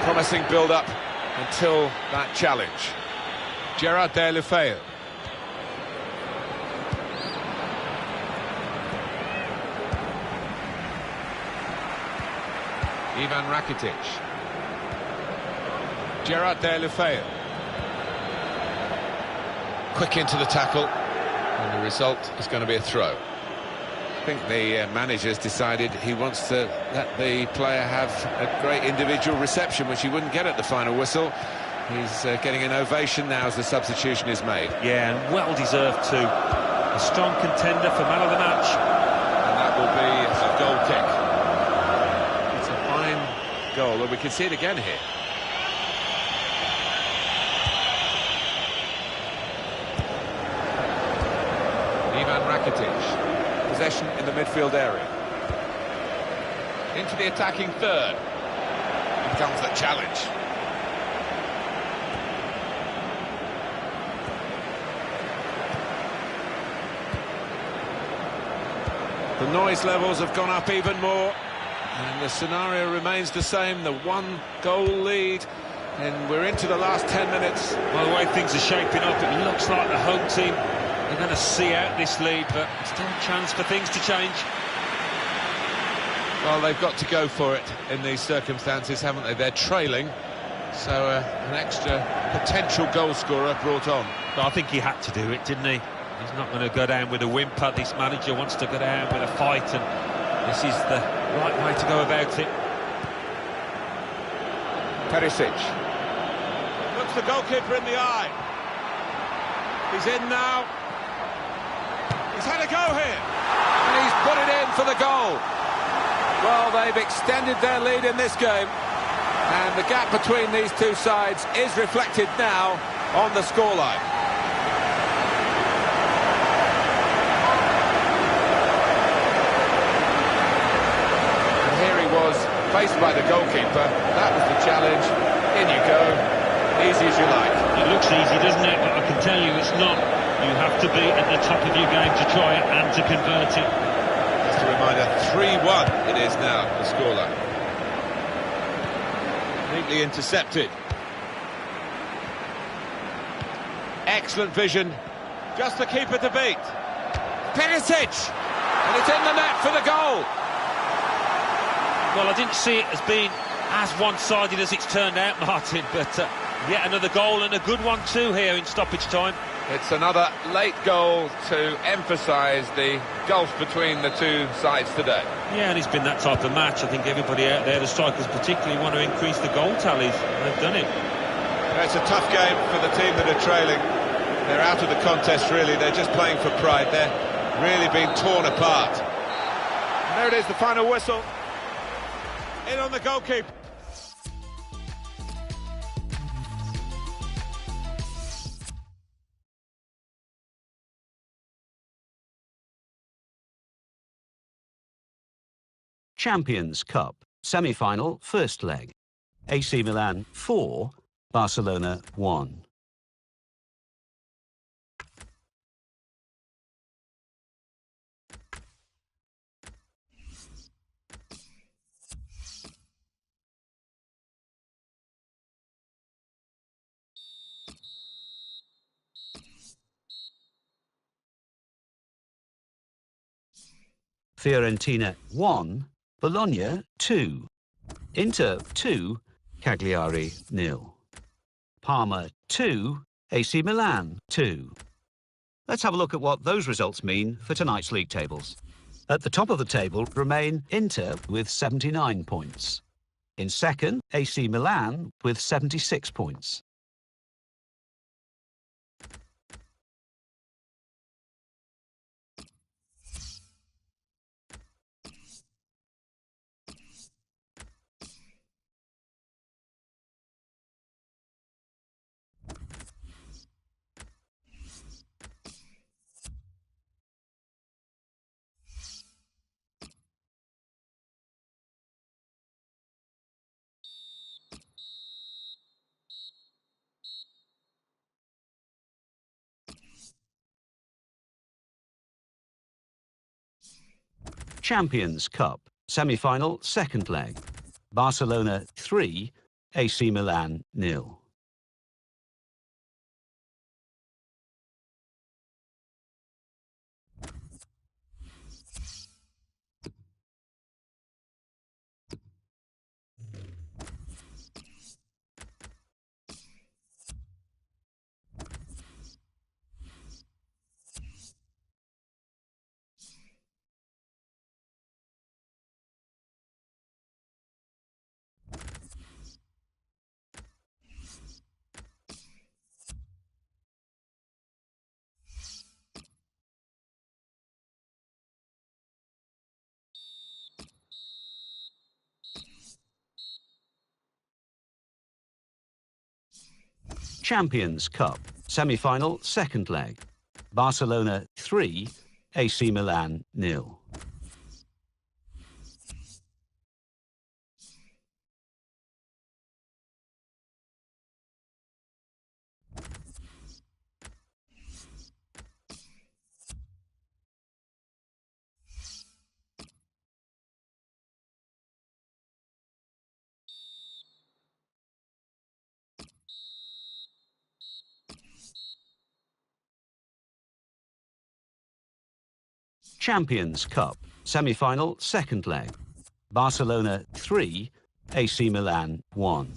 Promising build-up until that challenge. Gerard Deulofeu. Ivan Rakitic. Gerard Deulofeu. Quick into the tackle, and the result is going to be a throw. I think the manager's decided he wants to let the player have a great individual reception, which he wouldn't get at the final whistle. He's getting an ovation now as the substitution is made. Yeah, and well-deserved too. A strong contender for man of the match. And that will be a goal kick. It's a fine goal, and we can see it again here. Ivan Rakitic. Possession in the midfield area. Into the attacking third. Here comes the challenge. The noise levels have gone up even more, and the scenario remains the same, the one-goal lead, and we're into the last 10 minutes. By the way things are shaping up, it looks like the home team are going to see out this lead, but still a chance for things to change. Well, they've got to go for it in these circumstances, haven't they? They're trailing, so an extra potential goal scorer brought on. But I think he had to do it, didn't he? He's not going to go down with a whimper. This manager wants to go down with a fight, and this is the right way to go about it. Perisic. Looks the goalkeeper in the eye. He's in now. He's had a go here. And he's put it in for the goal. Well, they've extended their lead in this game, and the gap between these two sides is reflected now on the scoreline. And here he was, faced by the goalkeeper. That was the challenge. In you go. Easy as you like. It looks easy, doesn't it? But I can tell you it's not. You have to be at the top of your game to try it and to convert it. Just a reminder, 3-1 it is now, the scoreline. Neatly intercepted. Excellent vision. Just the keeper to beat. Perisic! And it's in the net for the goal. Well, I didn't see it as being as one-sided as it's turned out, Martin, but yet another goal, and a good one too here in stoppage time. It's another late goal to emphasise the gulf between the two sides today. Yeah, and it's been that type of match. I think everybody out there, the strikers particularly, want to increase the goal tallies. They've done it. It's a tough game for the team that are trailing. They're out of the contest, really. They're just playing for pride. They're really being torn apart. And there it is, the final whistle. In on the goalkeeper. Champions Cup, semi-final, first leg. AC Milan 4, Barcelona 1. Fiorentina 1, Bologna 2. Inter 2, Cagliari 0. Parma 2, AC Milan 2. Let's have a look at what those results mean for tonight's league tables. At the top of the table remain Inter with 79 points. In second, AC Milan with 76 points. Champions Cup, semi-final, second leg. Barcelona 3, AC Milan 0. Champions Cup, semi-final, second leg. Barcelona 3, AC Milan 0. Champions Cup, semi-final, second leg. Barcelona 3, AC Milan 1.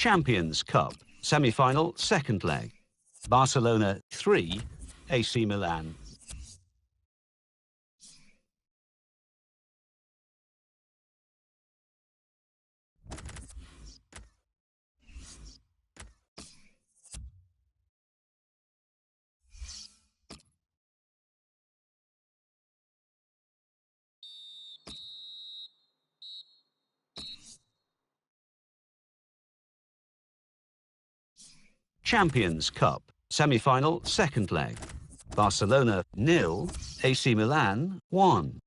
Champions Cup, semi-final, second leg. Barcelona 3, AC Milan. Champions Cup, semi-final, second leg. Barcelona 0, AC Milan 1.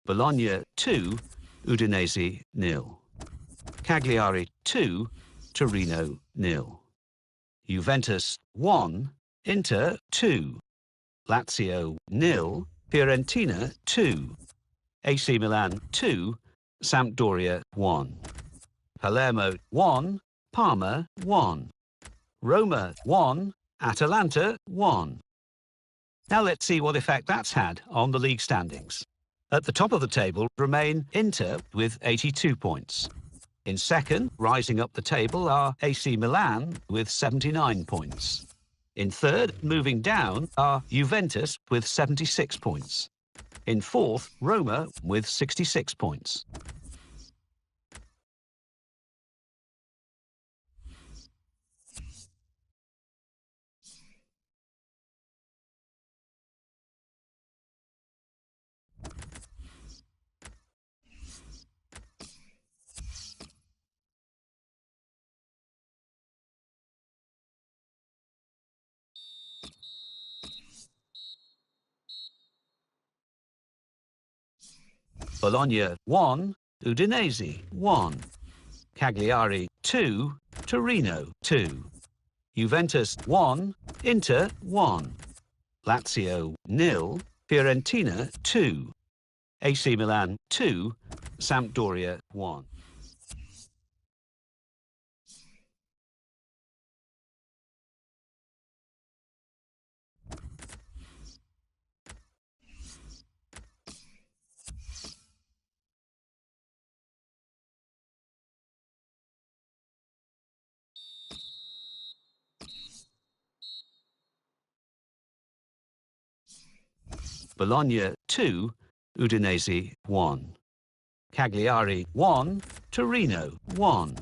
Bologna 2, Udinese 0. Cagliari 2, Torino 0. Juventus 1, Inter 2. Lazio 0, Fiorentina 2. AC Milan 2, Sampdoria 1. Palermo 1, Parma 1. Roma 1, Atalanta 1. Now let's see what effect that's had on the league standings. At the top of the table remain Inter with 82 points. In second, rising up the table, are AC Milan with 79 points. In third, moving down, are Juventus with 76 points. In fourth, Roma with 66 points. Bologna 1, Udinese 1. Cagliari 2, Torino 2. Juventus 1, Inter 1. Lazio 0, Fiorentina 2. AC Milan 2, Sampdoria 1. Bologna 2, Udinese 1. Cagliari 1, Torino 1.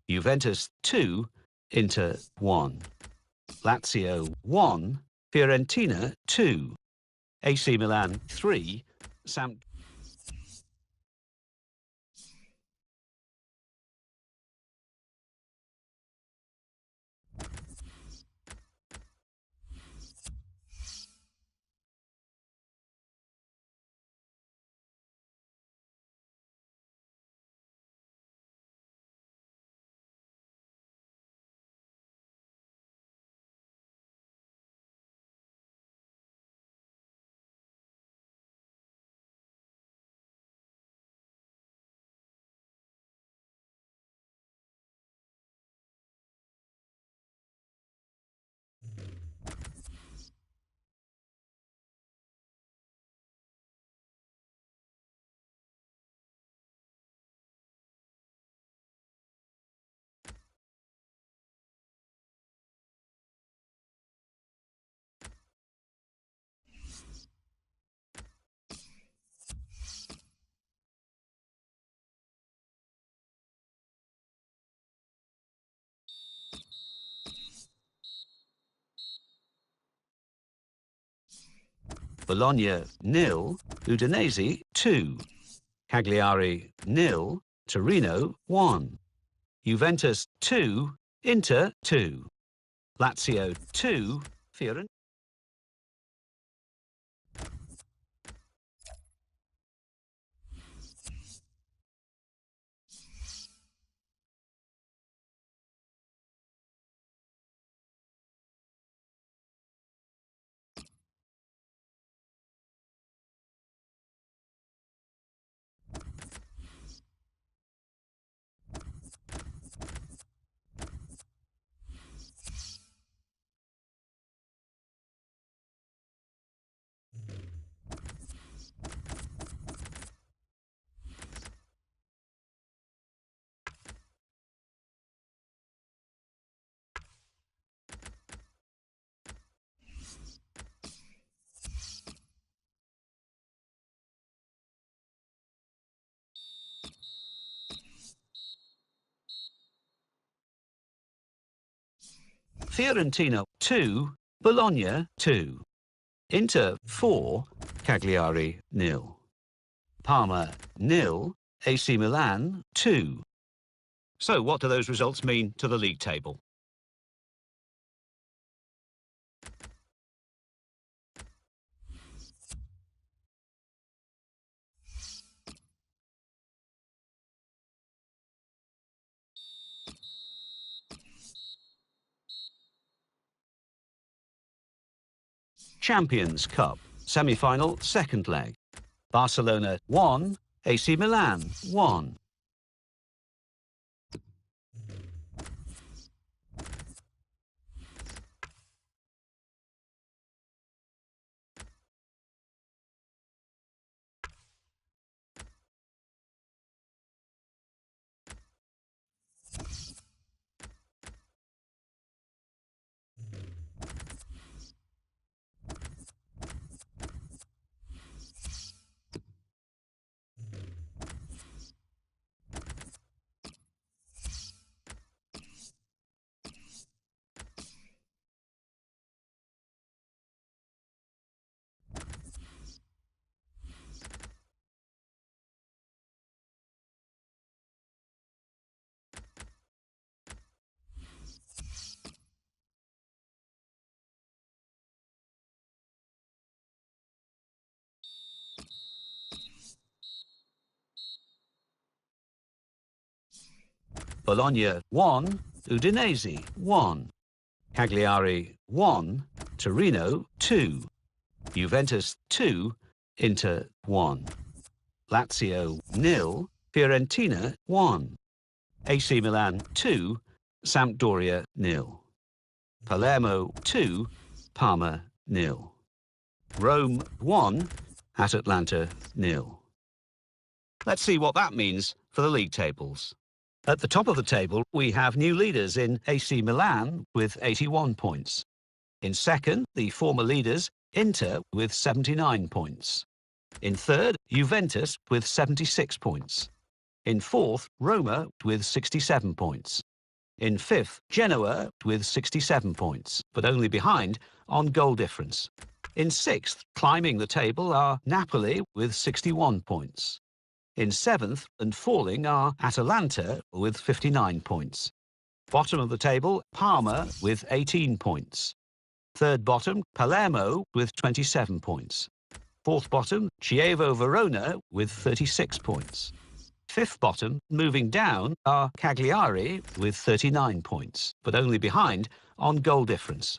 Juventus 2, Inter 1. Lazio 1, Fiorentina 2. AC Milan 3, Samp. Bologna 0, Udinese 2. Cagliari 0, Torino 1. Juventus 2, Inter 2. Lazio 2, Fiorentina. Fiorentina 2, Bologna 2. Inter 4, Cagliari 0. Parma 0, AC Milan 2. So what do those results mean to the league table? Champions Cup, semi-final, second leg. Barcelona 1, AC Milan 1. Bologna 1, Udinese 1. Cagliari 1, Torino 2. Juventus 2, Inter 1. Lazio 0, Fiorentina 1. AC Milan 2, Sampdoria 0. Palermo 2, Parma 0. Rome 1, Atalanta 0. Let's see what that means for the league tables. At the top of the table, we have new leaders in AC Milan with 81 points. In second, the former leaders, Inter, with 79 points. In third, Juventus with 76 points. In fourth, Roma with 67 points. In fifth, Genoa with 67 points, but only behind on goal difference. In sixth, climbing the table, are Napoli with 61 points. In seventh and falling are Atalanta with 59 points. Bottom of the table, Parma with 18 points. Third bottom, Palermo with 27 points. Fourth bottom, Chievo Verona with 36 points. Fifth bottom, moving down, are Cagliari with 39 points, but only behind on goal difference.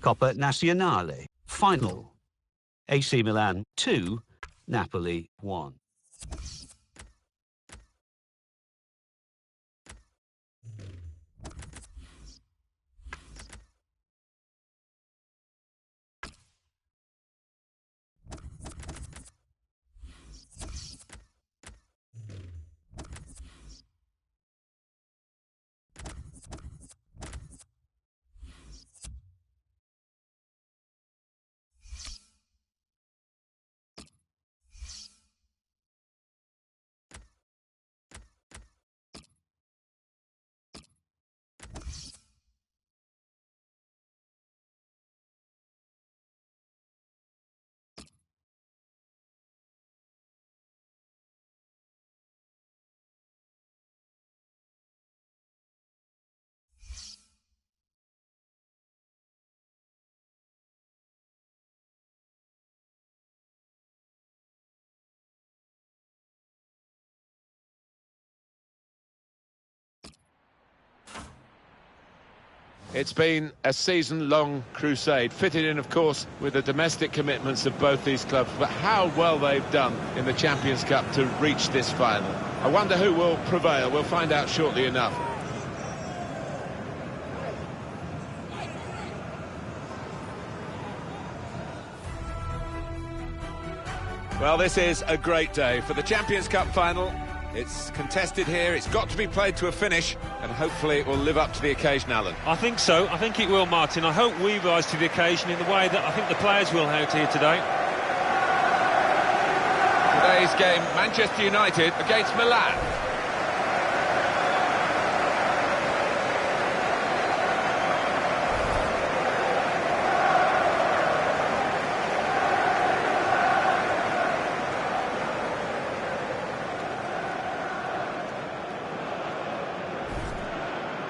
Coppa Nazionale, final. AC Milan 2, Napoli 1. It's been a season-long crusade, fitted in, of course, with the domestic commitments of both these clubs, but how well they've done in the Champions Cup to reach this final. I wonder who will prevail. We'll find out shortly enough. Well, this is a great day for the Champions Cup final. It's contested here, it's got to be played to a finish, and hopefully it will live up to the occasion, Alan. I think so. I think it will, Martin. I hope we rise to the occasion in the way that I think the players will out here today. Today's game, Manchester United against Milan.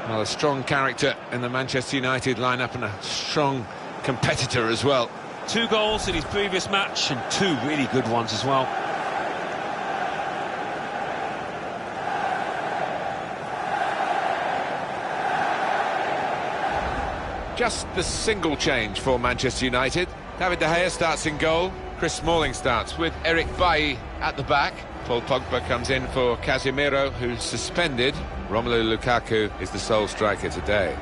Well, a strong character in the Manchester United lineup and a strong competitor as well. 2 goals in his previous match and 2 really good ones as well. Just the single change for Manchester United. David De Gea starts in goal. Chris Smalling starts with Eric Bailly at the back. Paul Pogba comes in for Casemiro, who's suspended. Romelu Lukaku is the sole striker today.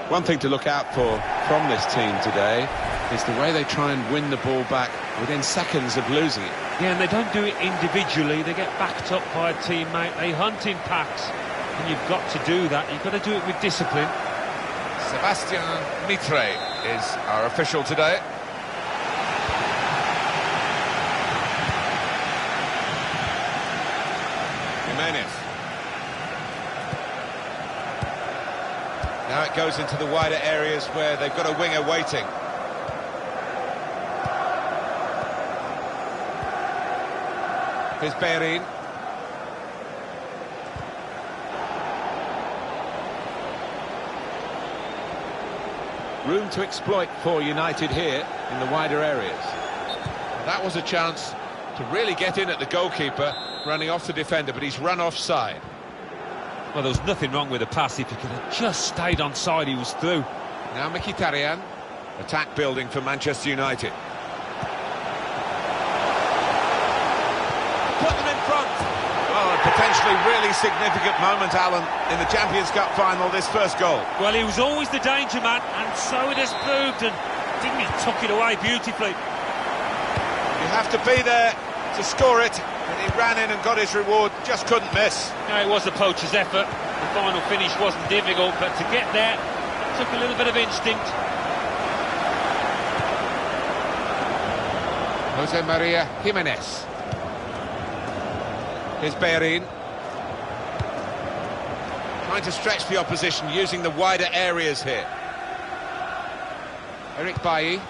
One thing to look out for from this team today is the way they try and win the ball back within seconds of losing it. Yeah, and they don't do it individually. They get backed up by a teammate. They hunt in packs, and you've got to do that. You've got to do it with discipline. Sebastian Mitre is our official today. Jimenez. Now it goes into the wider areas where they've got a winger waiting. Here's Bellerin. Room to exploit for United here in the wider areas. That was a chance to really get in at the goalkeeper, running off the defender, but he's run offside. Well, there was nothing wrong with the pass. If he could have just stayed on side, he was through. Now Mkhitaryan. Attack building for Manchester United. Put them in front. Oh, a potentially really significant moment, Alan, in the Champions Cup final, this first goal. Well, he was always the danger man, and so it has proved, and didn't he tuck it away beautifully? You have to be there to score it, and he ran in and got his reward, just couldn't miss. No, it was a poacher's effort. The final finish wasn't difficult, but to get there, took a little bit of instinct. Jose Maria Jimenez. Here's Bellerin. Trying to stretch the opposition, using the wider areas here. Eric Bailly.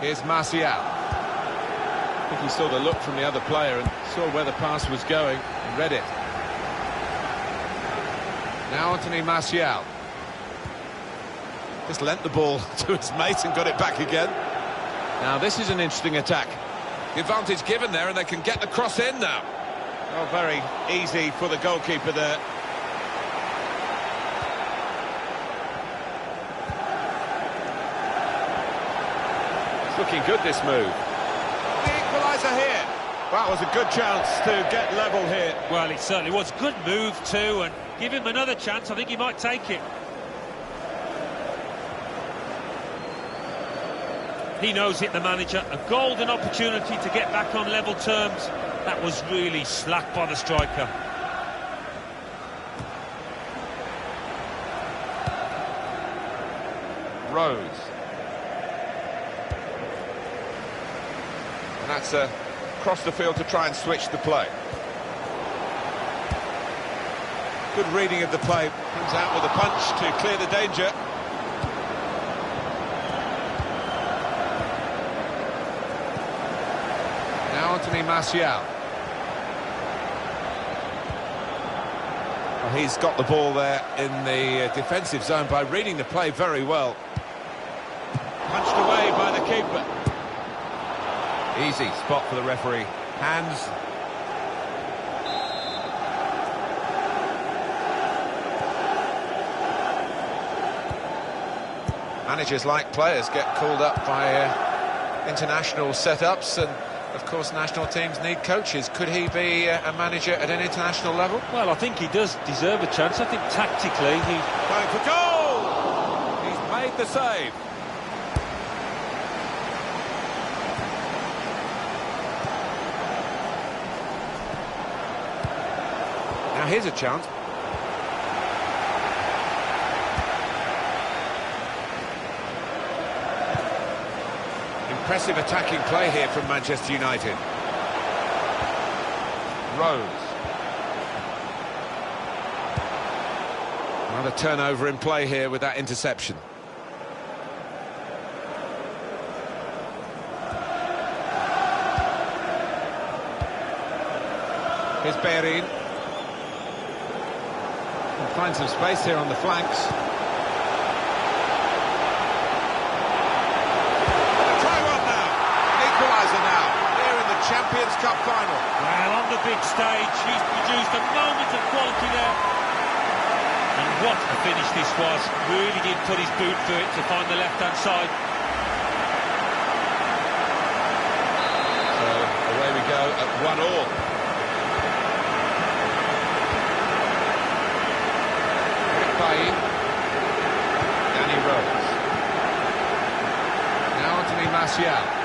Here's Martial. I think he saw the look from the other player and saw where the pass was going and read it. Now Anthony Martial. Just lent the ball to his mate and got it back again. Now this is an interesting attack. The advantage given there, and they can get the cross in now. Oh, very easy for the goalkeeper there. It's looking good, this move. The equaliser here. That was a good chance to get level here. Well, it certainly was. Good move too, and give him another chance. I think he might take it. He knows it, the manager. A golden opportunity to get back on level terms. That was really slack by the striker. Rose. And that's across the field to try and switch the play. Good reading of the play. Comes out with a punch to clear the danger. Now Anthony Martial. Well, he's got the ball there in the defensive zone by reading the play very well. Punched away by the keeper. Easy spot for the referee. Hands. Managers like players get called up by international setups, and of course national teams need coaches. Could he be a manager at an international level? Well, I think he does deserve a chance. I think tactically he... Going for goal! He's made the save. Now here's a chance. Impressive attacking play here from Manchester United. Rose. Another turnover in play here with that interception. Here's Bellerin. Can find some space here on the flanks. Champions Cup final. Well, on the big stage, he's produced a moment of quality there. And what a finish this was. Really did put his boot through it to find the left-hand side. So, away we go at 1-1. Eric Bailly. Danny Rose. Now Anthony Martial.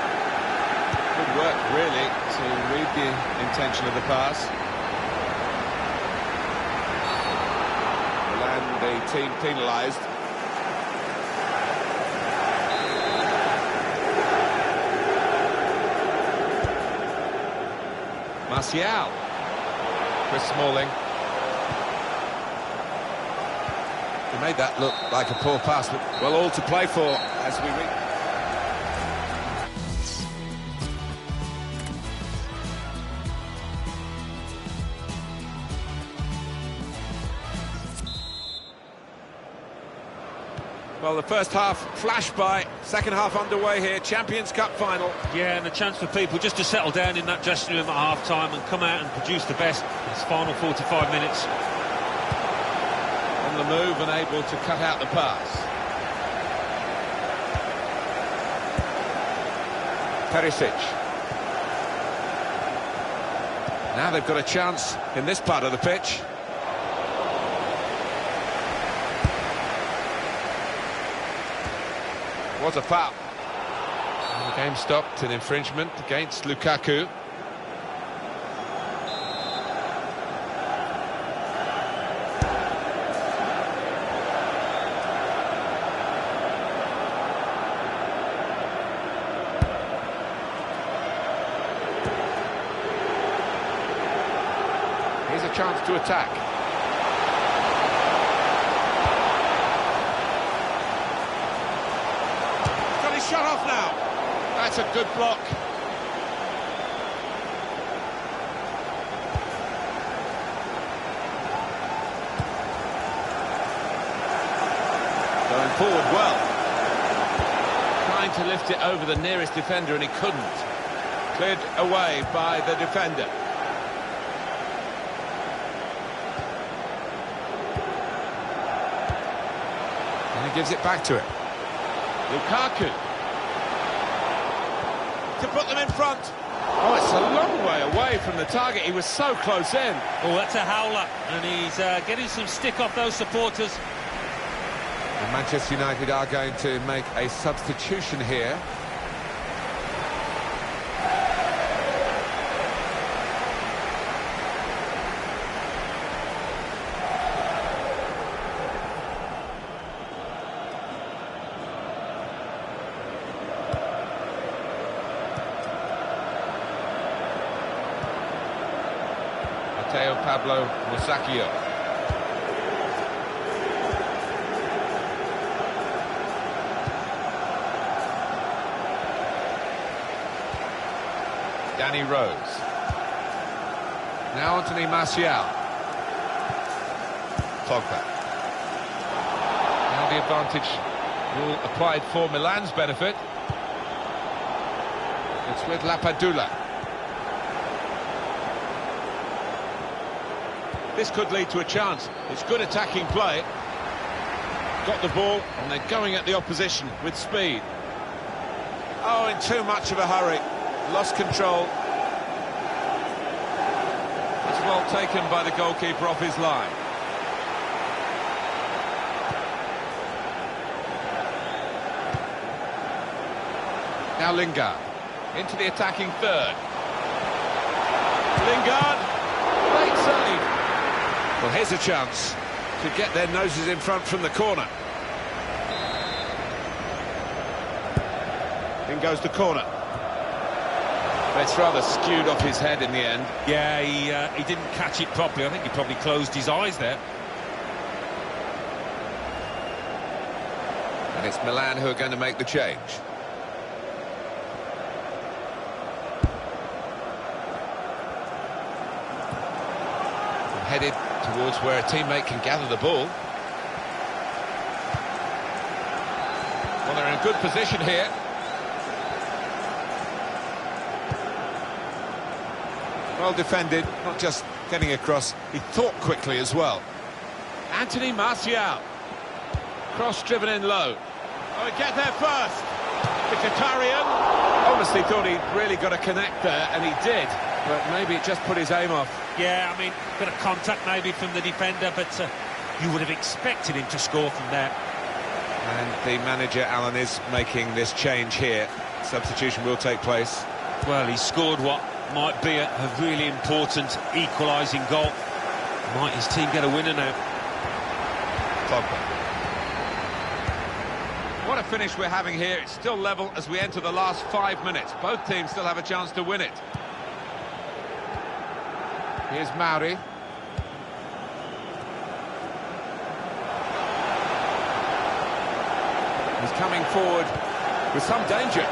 Good work, really, to read the intention of the pass. And the team penalised. Martial. Chris Smalling. He made that look like a poor pass, but well, all to play for as we reach. Well, the first half flashed by, second half underway here, Champions Cup final. Yeah, and a chance for people just to settle down in that dressing room at half-time and come out and produce the best in this final 45 minutes. On the move and able to cut out the pass. Perisic. Now they've got a chance in this part of the pitch. Was a foul. And the game stopped, an infringement against Lukaku. Here's a chance to attack. Shut off now. That's a good block. Going forward well. Trying to lift it over the nearest defender and he couldn't. Cleared away by the defender. And he gives it back to him. Lukaku. To put them in front. Oh, it's a long way away from the target. He was so close in. Oh, that's a howler, and he's getting some stick off those supporters. And Manchester United are going to make a substitution here. Pablo Musacchio. Danny Rose. Now Anthony Martial. Pogba. Now the advantage rule applied for Milan's benefit. It's with Lapadula. This could lead to a chance. It's good attacking play. Got the ball and they're going at the opposition with speed. Oh, in too much of a hurry. Lost control. It's well taken by the goalkeeper off his line. Now Lingard into the attacking third. Lingard, great save. Well, here's a chance to get their noses in front from the corner. In goes the corner. It's rather skewed off his head in the end. Yeah, he didn't catch it properly. I think he probably closed his eyes there. And it's Milan who are going to make the change. Headed towards where a teammate can gather the ball. Well, they're in a good position here. Well defended, not just getting across, he thought quickly as well. Anthony Martial. Cross driven in low. Oh, he get there first. The Qatarian. Obviously thought he'd really got to connect there, and he did. But maybe it just put his aim off. Yeah, I mean, a bit of contact maybe from the defender, but you would have expected him to score from there. And the manager, Alan, is making this change here. Substitution will take place. Well, he scored what might be a really important equalising goal. Might his team get a winner now? Pogba. What a finish we're having here. It's still level as we enter the last 5 minutes. Both teams still have a chance to win it. Here's Mauri. He's coming forward with some danger.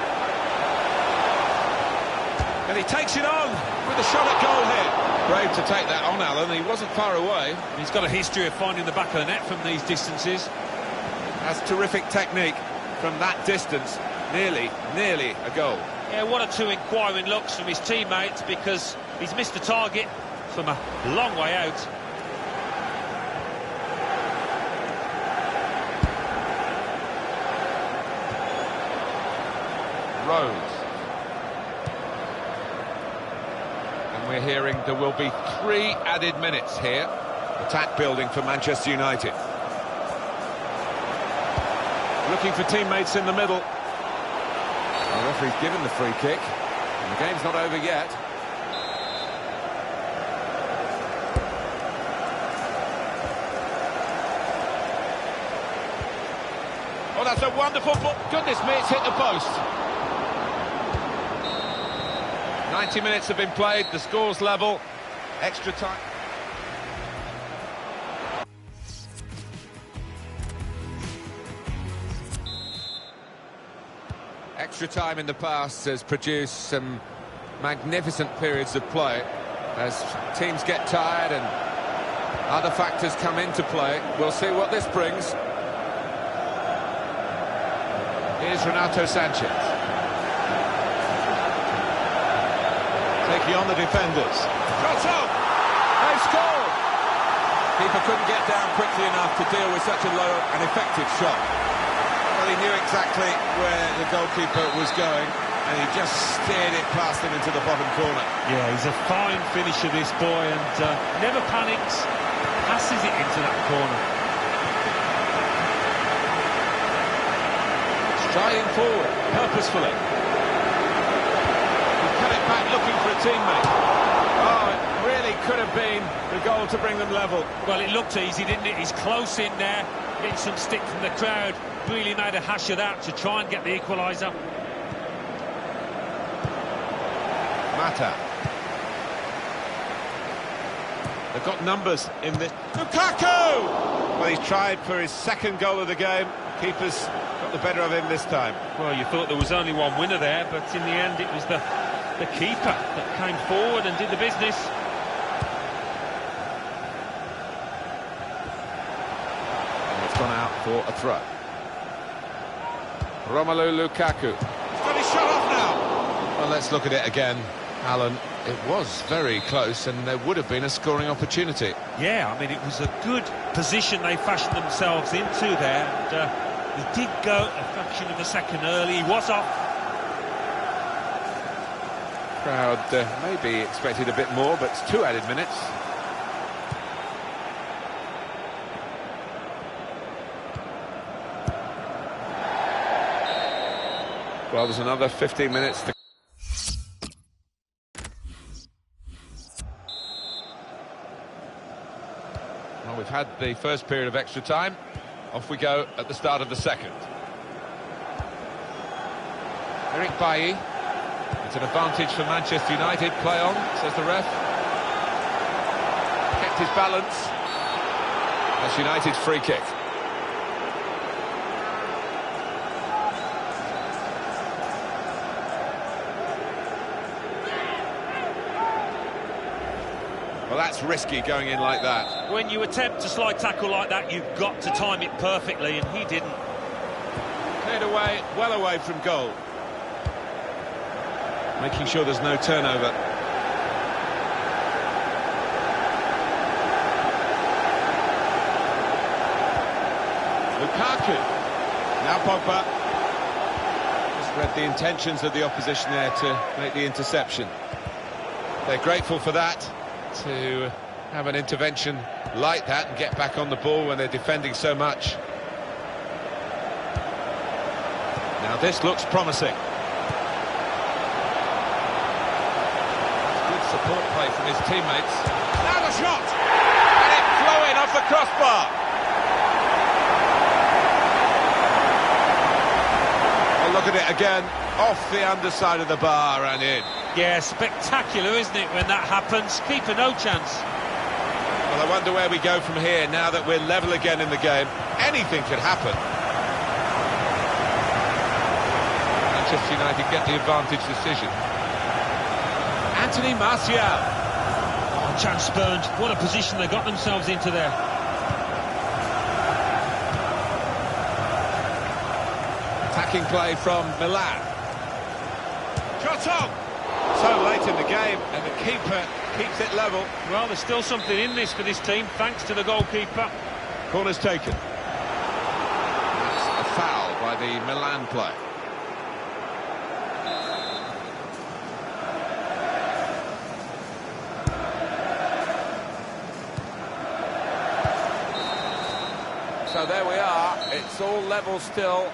And he takes it on with a shot at goal here. Brave to take that on, Alan. He wasn't far away. He's got a history of finding the back of the net from these distances. That's terrific technique from that distance. Nearly a goal. Yeah, one or two inquiring looks from his teammates because he's missed the target from a long way out. Rose. And we're hearing there will be 3 added minutes here. Attack building for Manchester United. Looking for teammates in the middle. The referee's given the free kick. And the game's not over yet. Oh, that's a wonderful ball. Goodness me, it's hit the post. 90 minutes have been played, the score's level. Extra time. Extra time in the past has produced some magnificent periods of play. As teams get tired and other factors come into play, we'll see what this brings. Here's Renato Sanchez. Taking on the defenders. Shot up! They've scored! Keeper couldn't get down quickly enough to deal with such a low and effective shot. Well, he knew exactly where the goalkeeper was going, and he just steered it past him into the bottom corner. Yeah, he's a fine finisher, this boy, and never panics, passes it into that corner. Striding forward, purposefully. He cut it back looking for a teammate. Oh, it really could have been the goal to bring them level. Well, it looked easy, didn't it? He's close in there, getting some stick from the crowd. Really made a hash of that to try and get the equaliser. Mata. They've got numbers in this. Lukaku! Well, he's tried for his second goal of the game. Keeper's got the better of him this time. Well, you thought there was only one winner there, but in the end it was the keeper that came forward and did the business. And it's gone out for a throw. Romelu Lukaku. He's got his shot off now. Well, let's look at it again, Alan. It was very close, and there would have been a scoring opportunity. Yeah, I mean, it was a good position they fashioned themselves into there. And, he did go a fraction of a second early. He was off. Crowd maybe expected a bit more, but it's 2 added minutes. Well, there's another 15 minutes to... Well, we've had the first period of extra time. Off we go at the start of the second. Eric Bailly. It's an advantage for Manchester United. Play on, says the ref. Kept his balance. That's United's free kick. Well, that's risky going in like that. When you attempt a slide tackle like that, you've got to time it perfectly, and he didn't. Cleared away, well away from goal. Making sure there's no turnover. Lukaku. Now Pogba. Just read the intentions of the opposition there to make the interception. They're grateful for that, to have an intervention like that and get back on the ball when they're defending so much. Now this looks promising. Good support play from his teammates. Now the shot! And it flowing off the crossbar. Well, look at it again. Off the underside of the bar and in. Yeah, spectacular, isn't it, when that happens? Keeper no chance. Well, I wonder where we go from here now that we're level again in the game. Anything could happen. Manchester United get the advantage decision. Anthony Martial. Oh, chance spurned. What a position they got themselves into there. Attacking play from Milan. Shot on! So late in the game, and the keeper keeps it level. Well, there's still something in this for this team, thanks to the goalkeeper. Corner's taken. That's a foul by the Milan player. So there we are, it's all level still.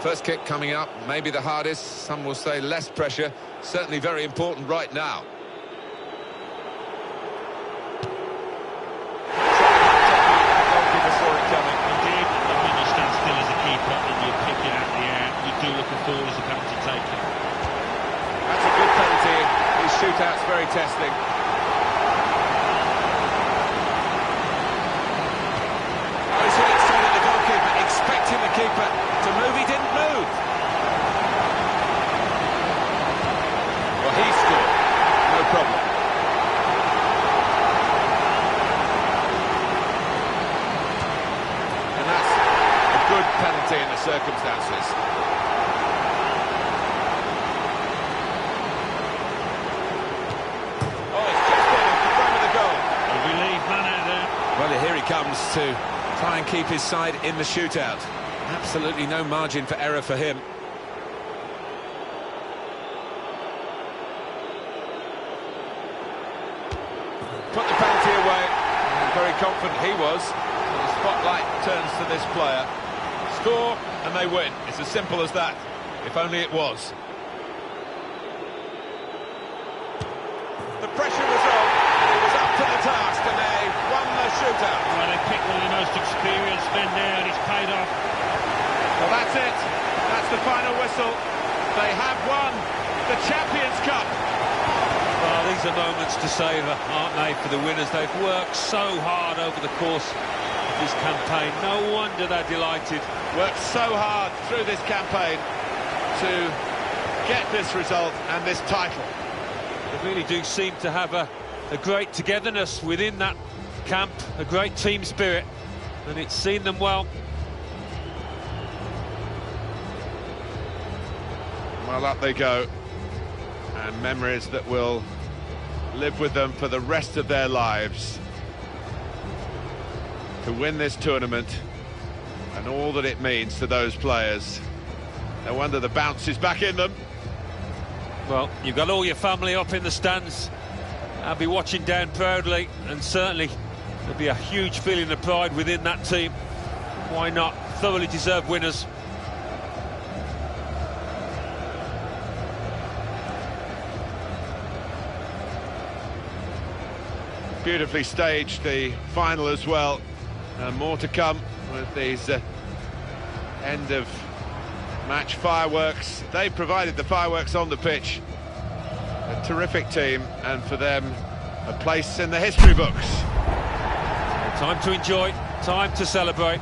First kick coming up, maybe the hardest, some will say less pressure, certainly very important right now. Goalkeeper saw it coming. Indeed, and when you stand still as a keeper and you pick it out of the air, you do look a fool as a penalty taker. That's a good penalty, his shootout's very testing. Oh, he's hit it straight at the goalkeeper, expecting the keeper to move, he didn't move. Well, he scored, no problem. And that's a good penalty in the circumstances. Oh, it's just in off the front of the goal. A relief man out there. Well, here he comes to try and keep his side in the shootout. Absolutely no margin for error for him. Put the penalty away. And very confident he was. And the spotlight turns to this player. Score and they win. It's as simple as that. If only it was. The pressure was on. It was up to the task and they won the shootout. Well, they picked one of the most experienced men there and it's paid off. Well, that's it. That's the final whistle. They have won the Champions Cup. Well, these are moments to savour, aren't they, for the winners? They've worked so hard over the course of this campaign. No wonder they're delighted. Worked so hard through this campaign to get this result and this title. They really do seem to have a great togetherness within that camp, a great team spirit, and it's seen them well. Well, up they go, and memories that will live with them for the rest of their lives. To win this tournament and all that it means to those players. No wonder the bounce is back in them. Well, you've got all your family up in the stands. I'll be watching down proudly, and certainly there'll be a huge feeling of pride within that team. Why not? Thoroughly deserved winners. Beautifully staged, the final as well, and more to come with these end of match fireworks. They provided the fireworks on the pitch. A terrific team, and for them a place in the history books. Time to enjoy, time to celebrate.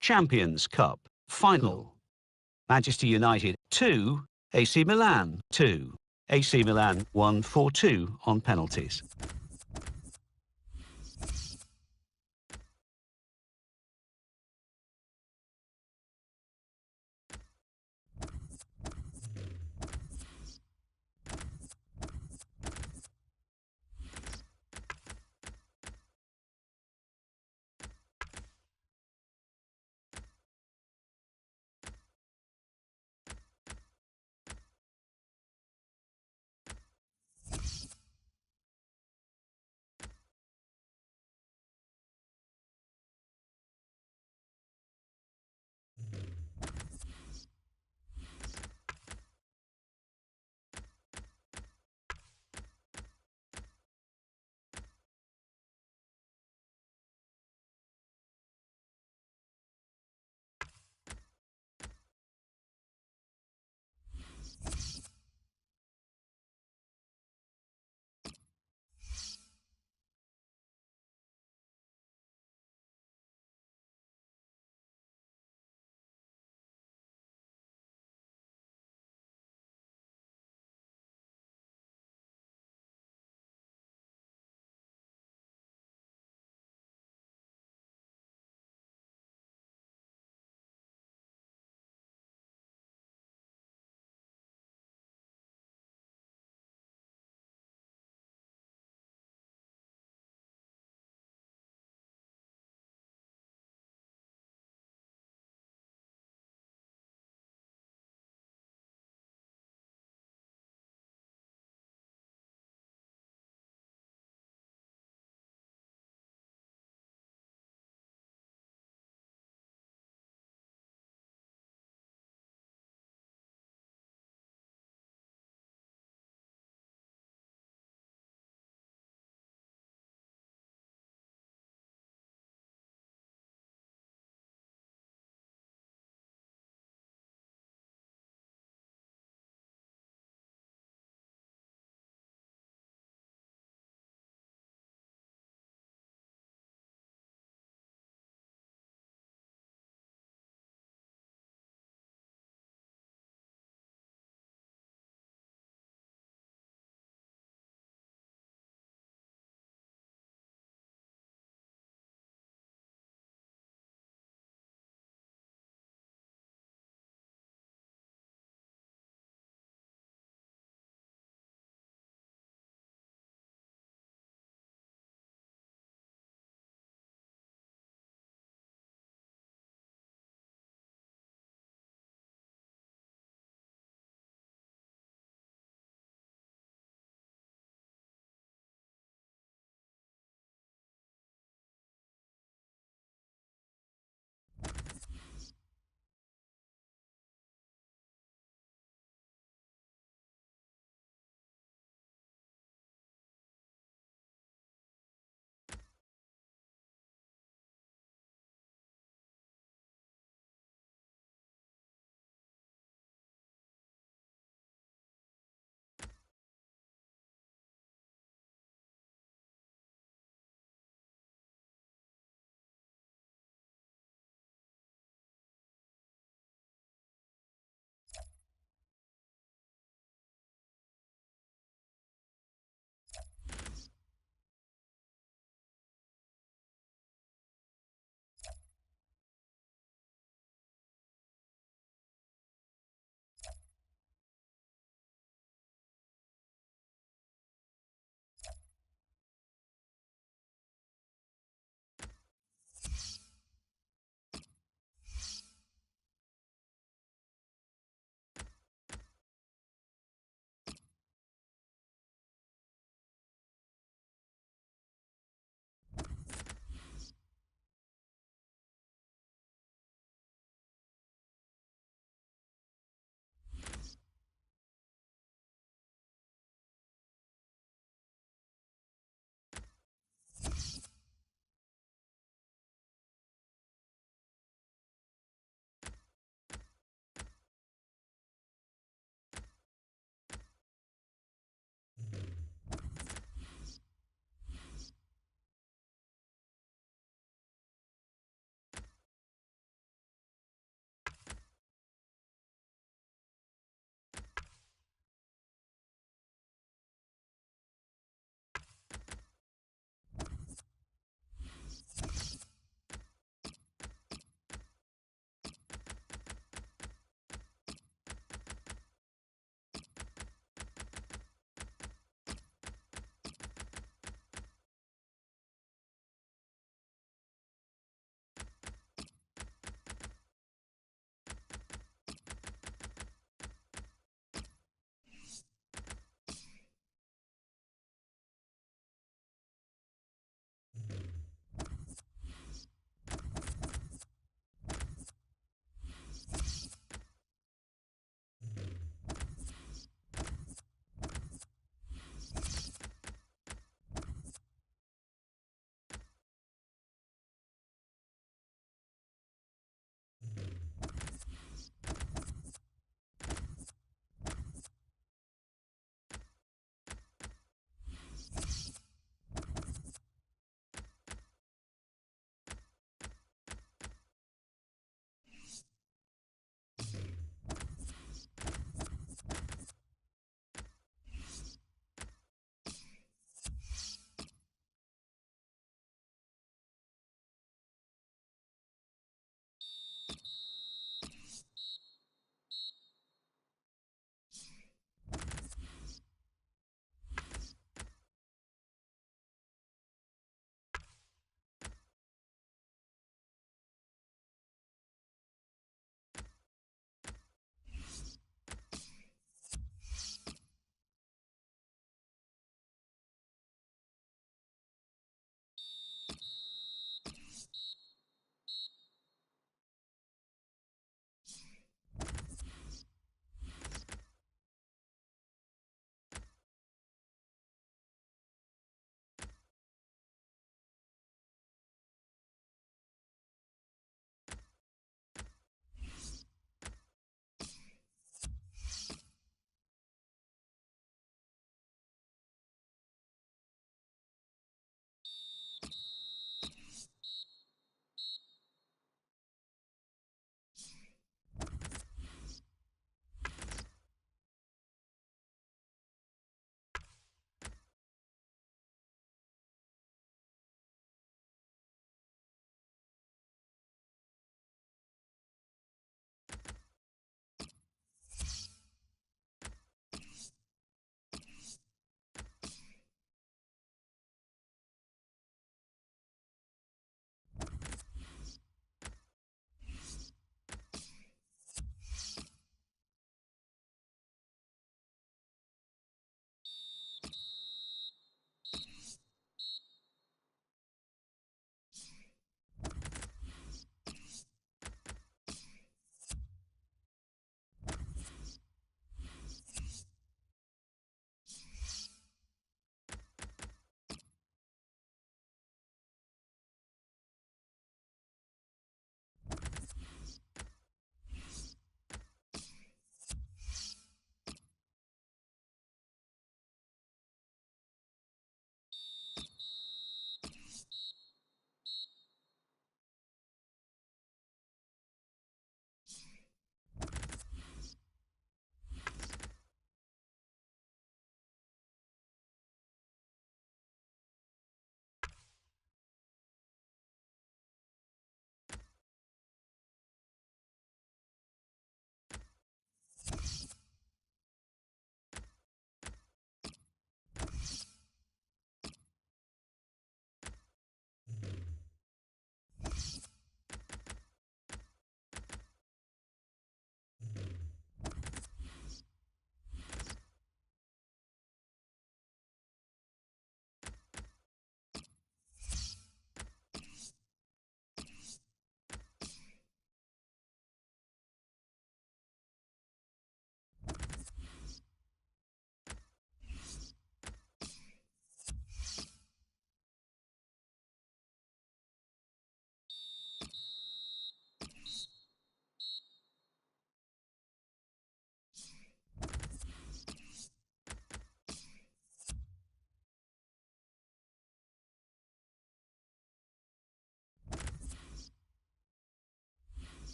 Champions Cup Final. Manchester United 2, AC Milan 2. AC Milan won 4-2 on penalties.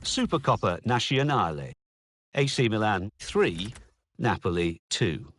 Supercoppa Nazionale. AC Milan 3, Napoli 2.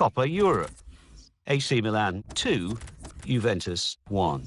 Coppa Europe. AC Milan 2, Juventus 1.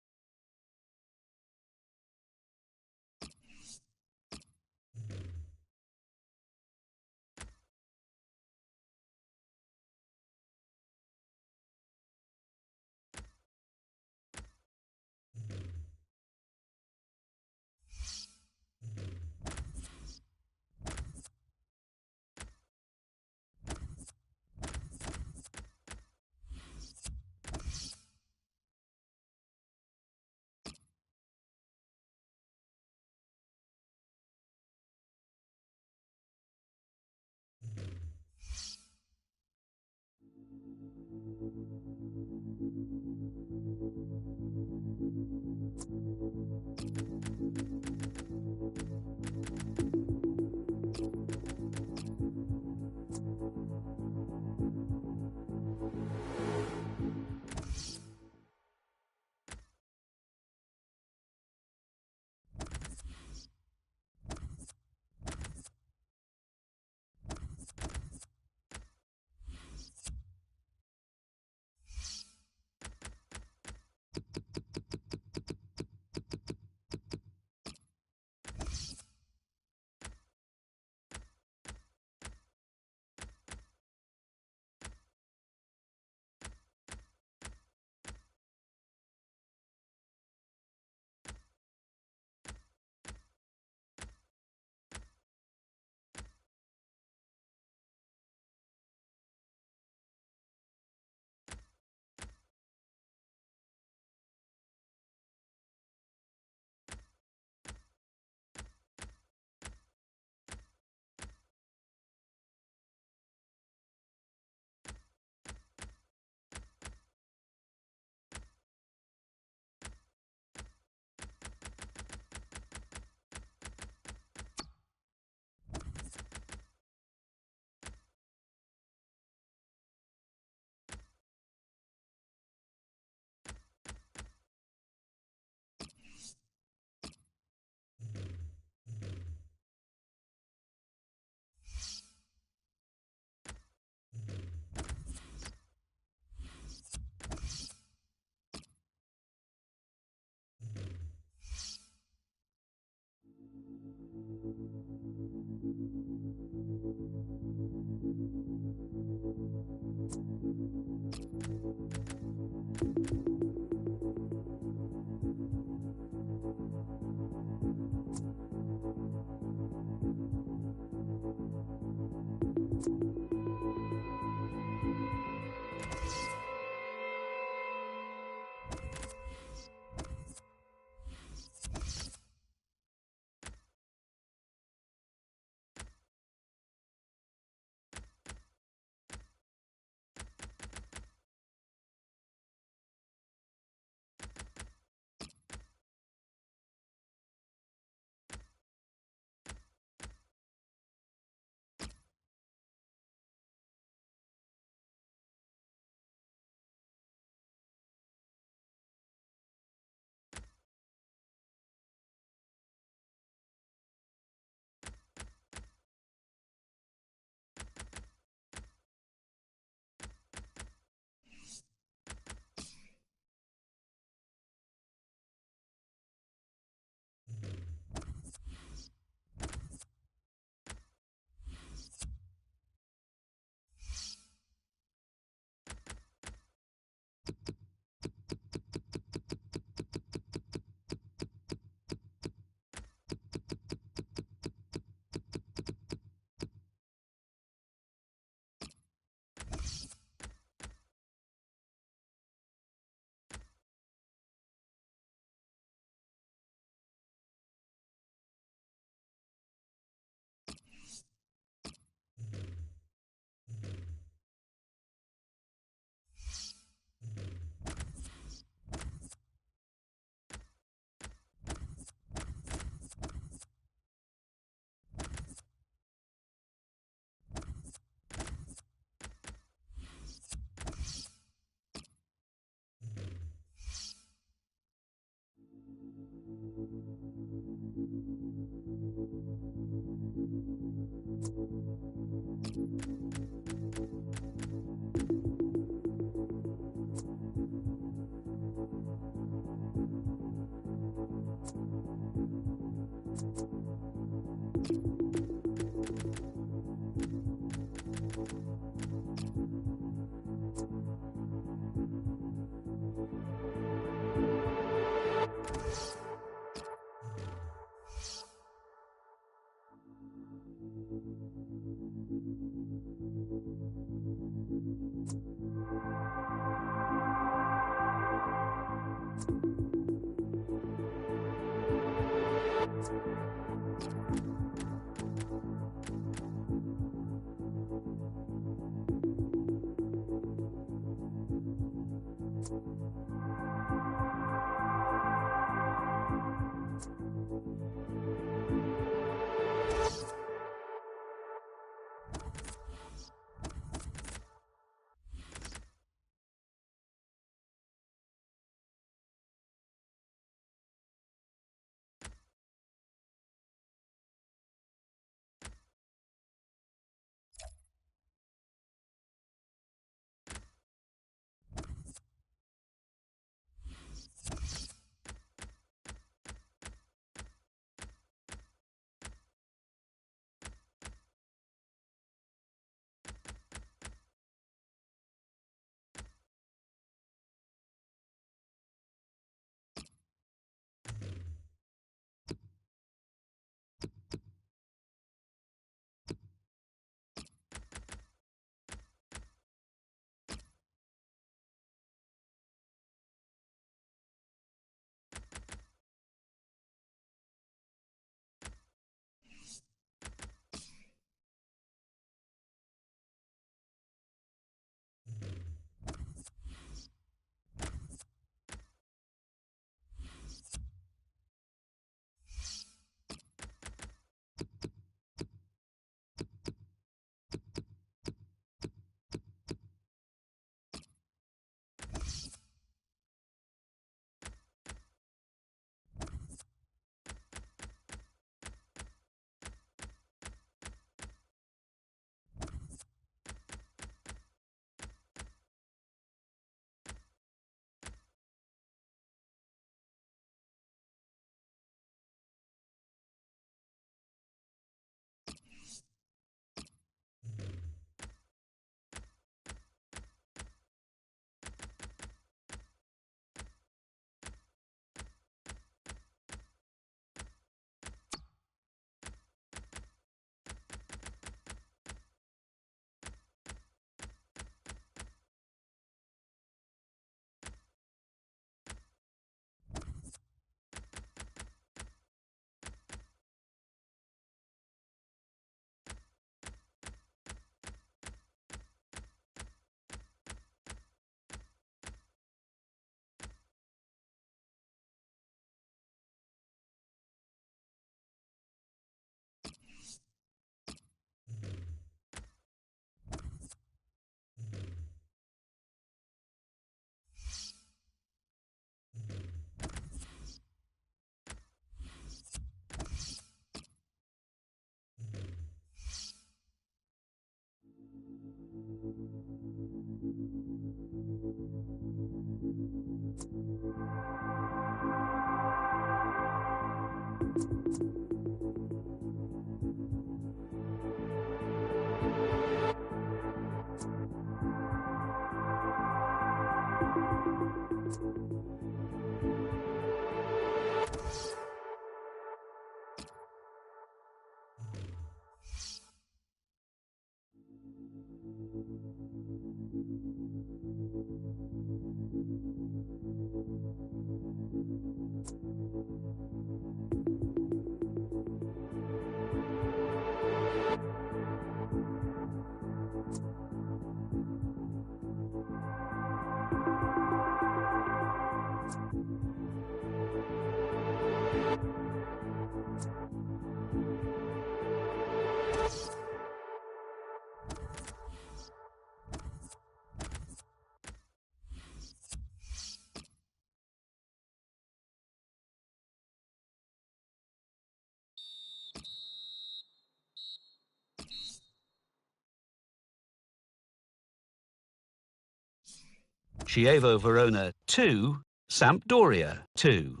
Chievo Verona 2, Sampdoria 2.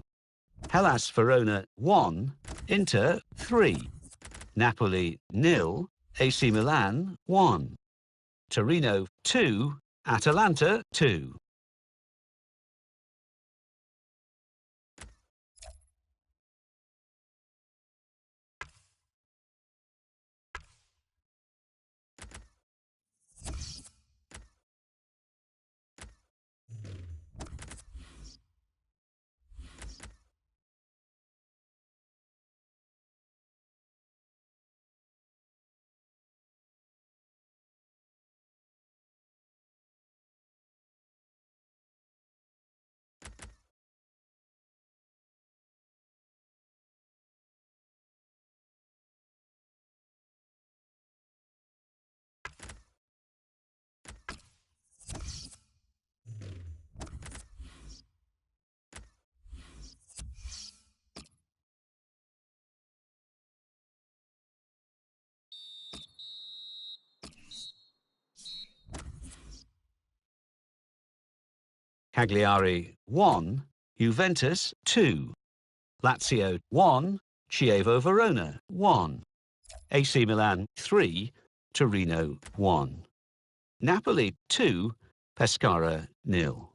Hellas Verona 1, Inter 3. Napoli 0, AC Milan 1. Torino 2, Atalanta 2. Cagliari 1, Juventus 2. Lazio 1, Chievo Verona 1. AC Milan 3, Torino 1. Napoli 2, Pescara 0.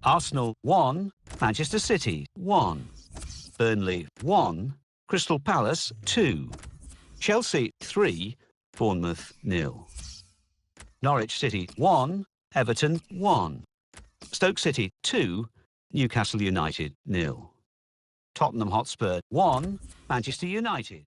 Arsenal 1, Manchester City 1. Burnley 1, Crystal Palace 2. Chelsea 3, Bournemouth 0. Norwich City 1, Everton 1. Stoke City 2, Newcastle United 0. Tottenham Hotspur 1, Manchester United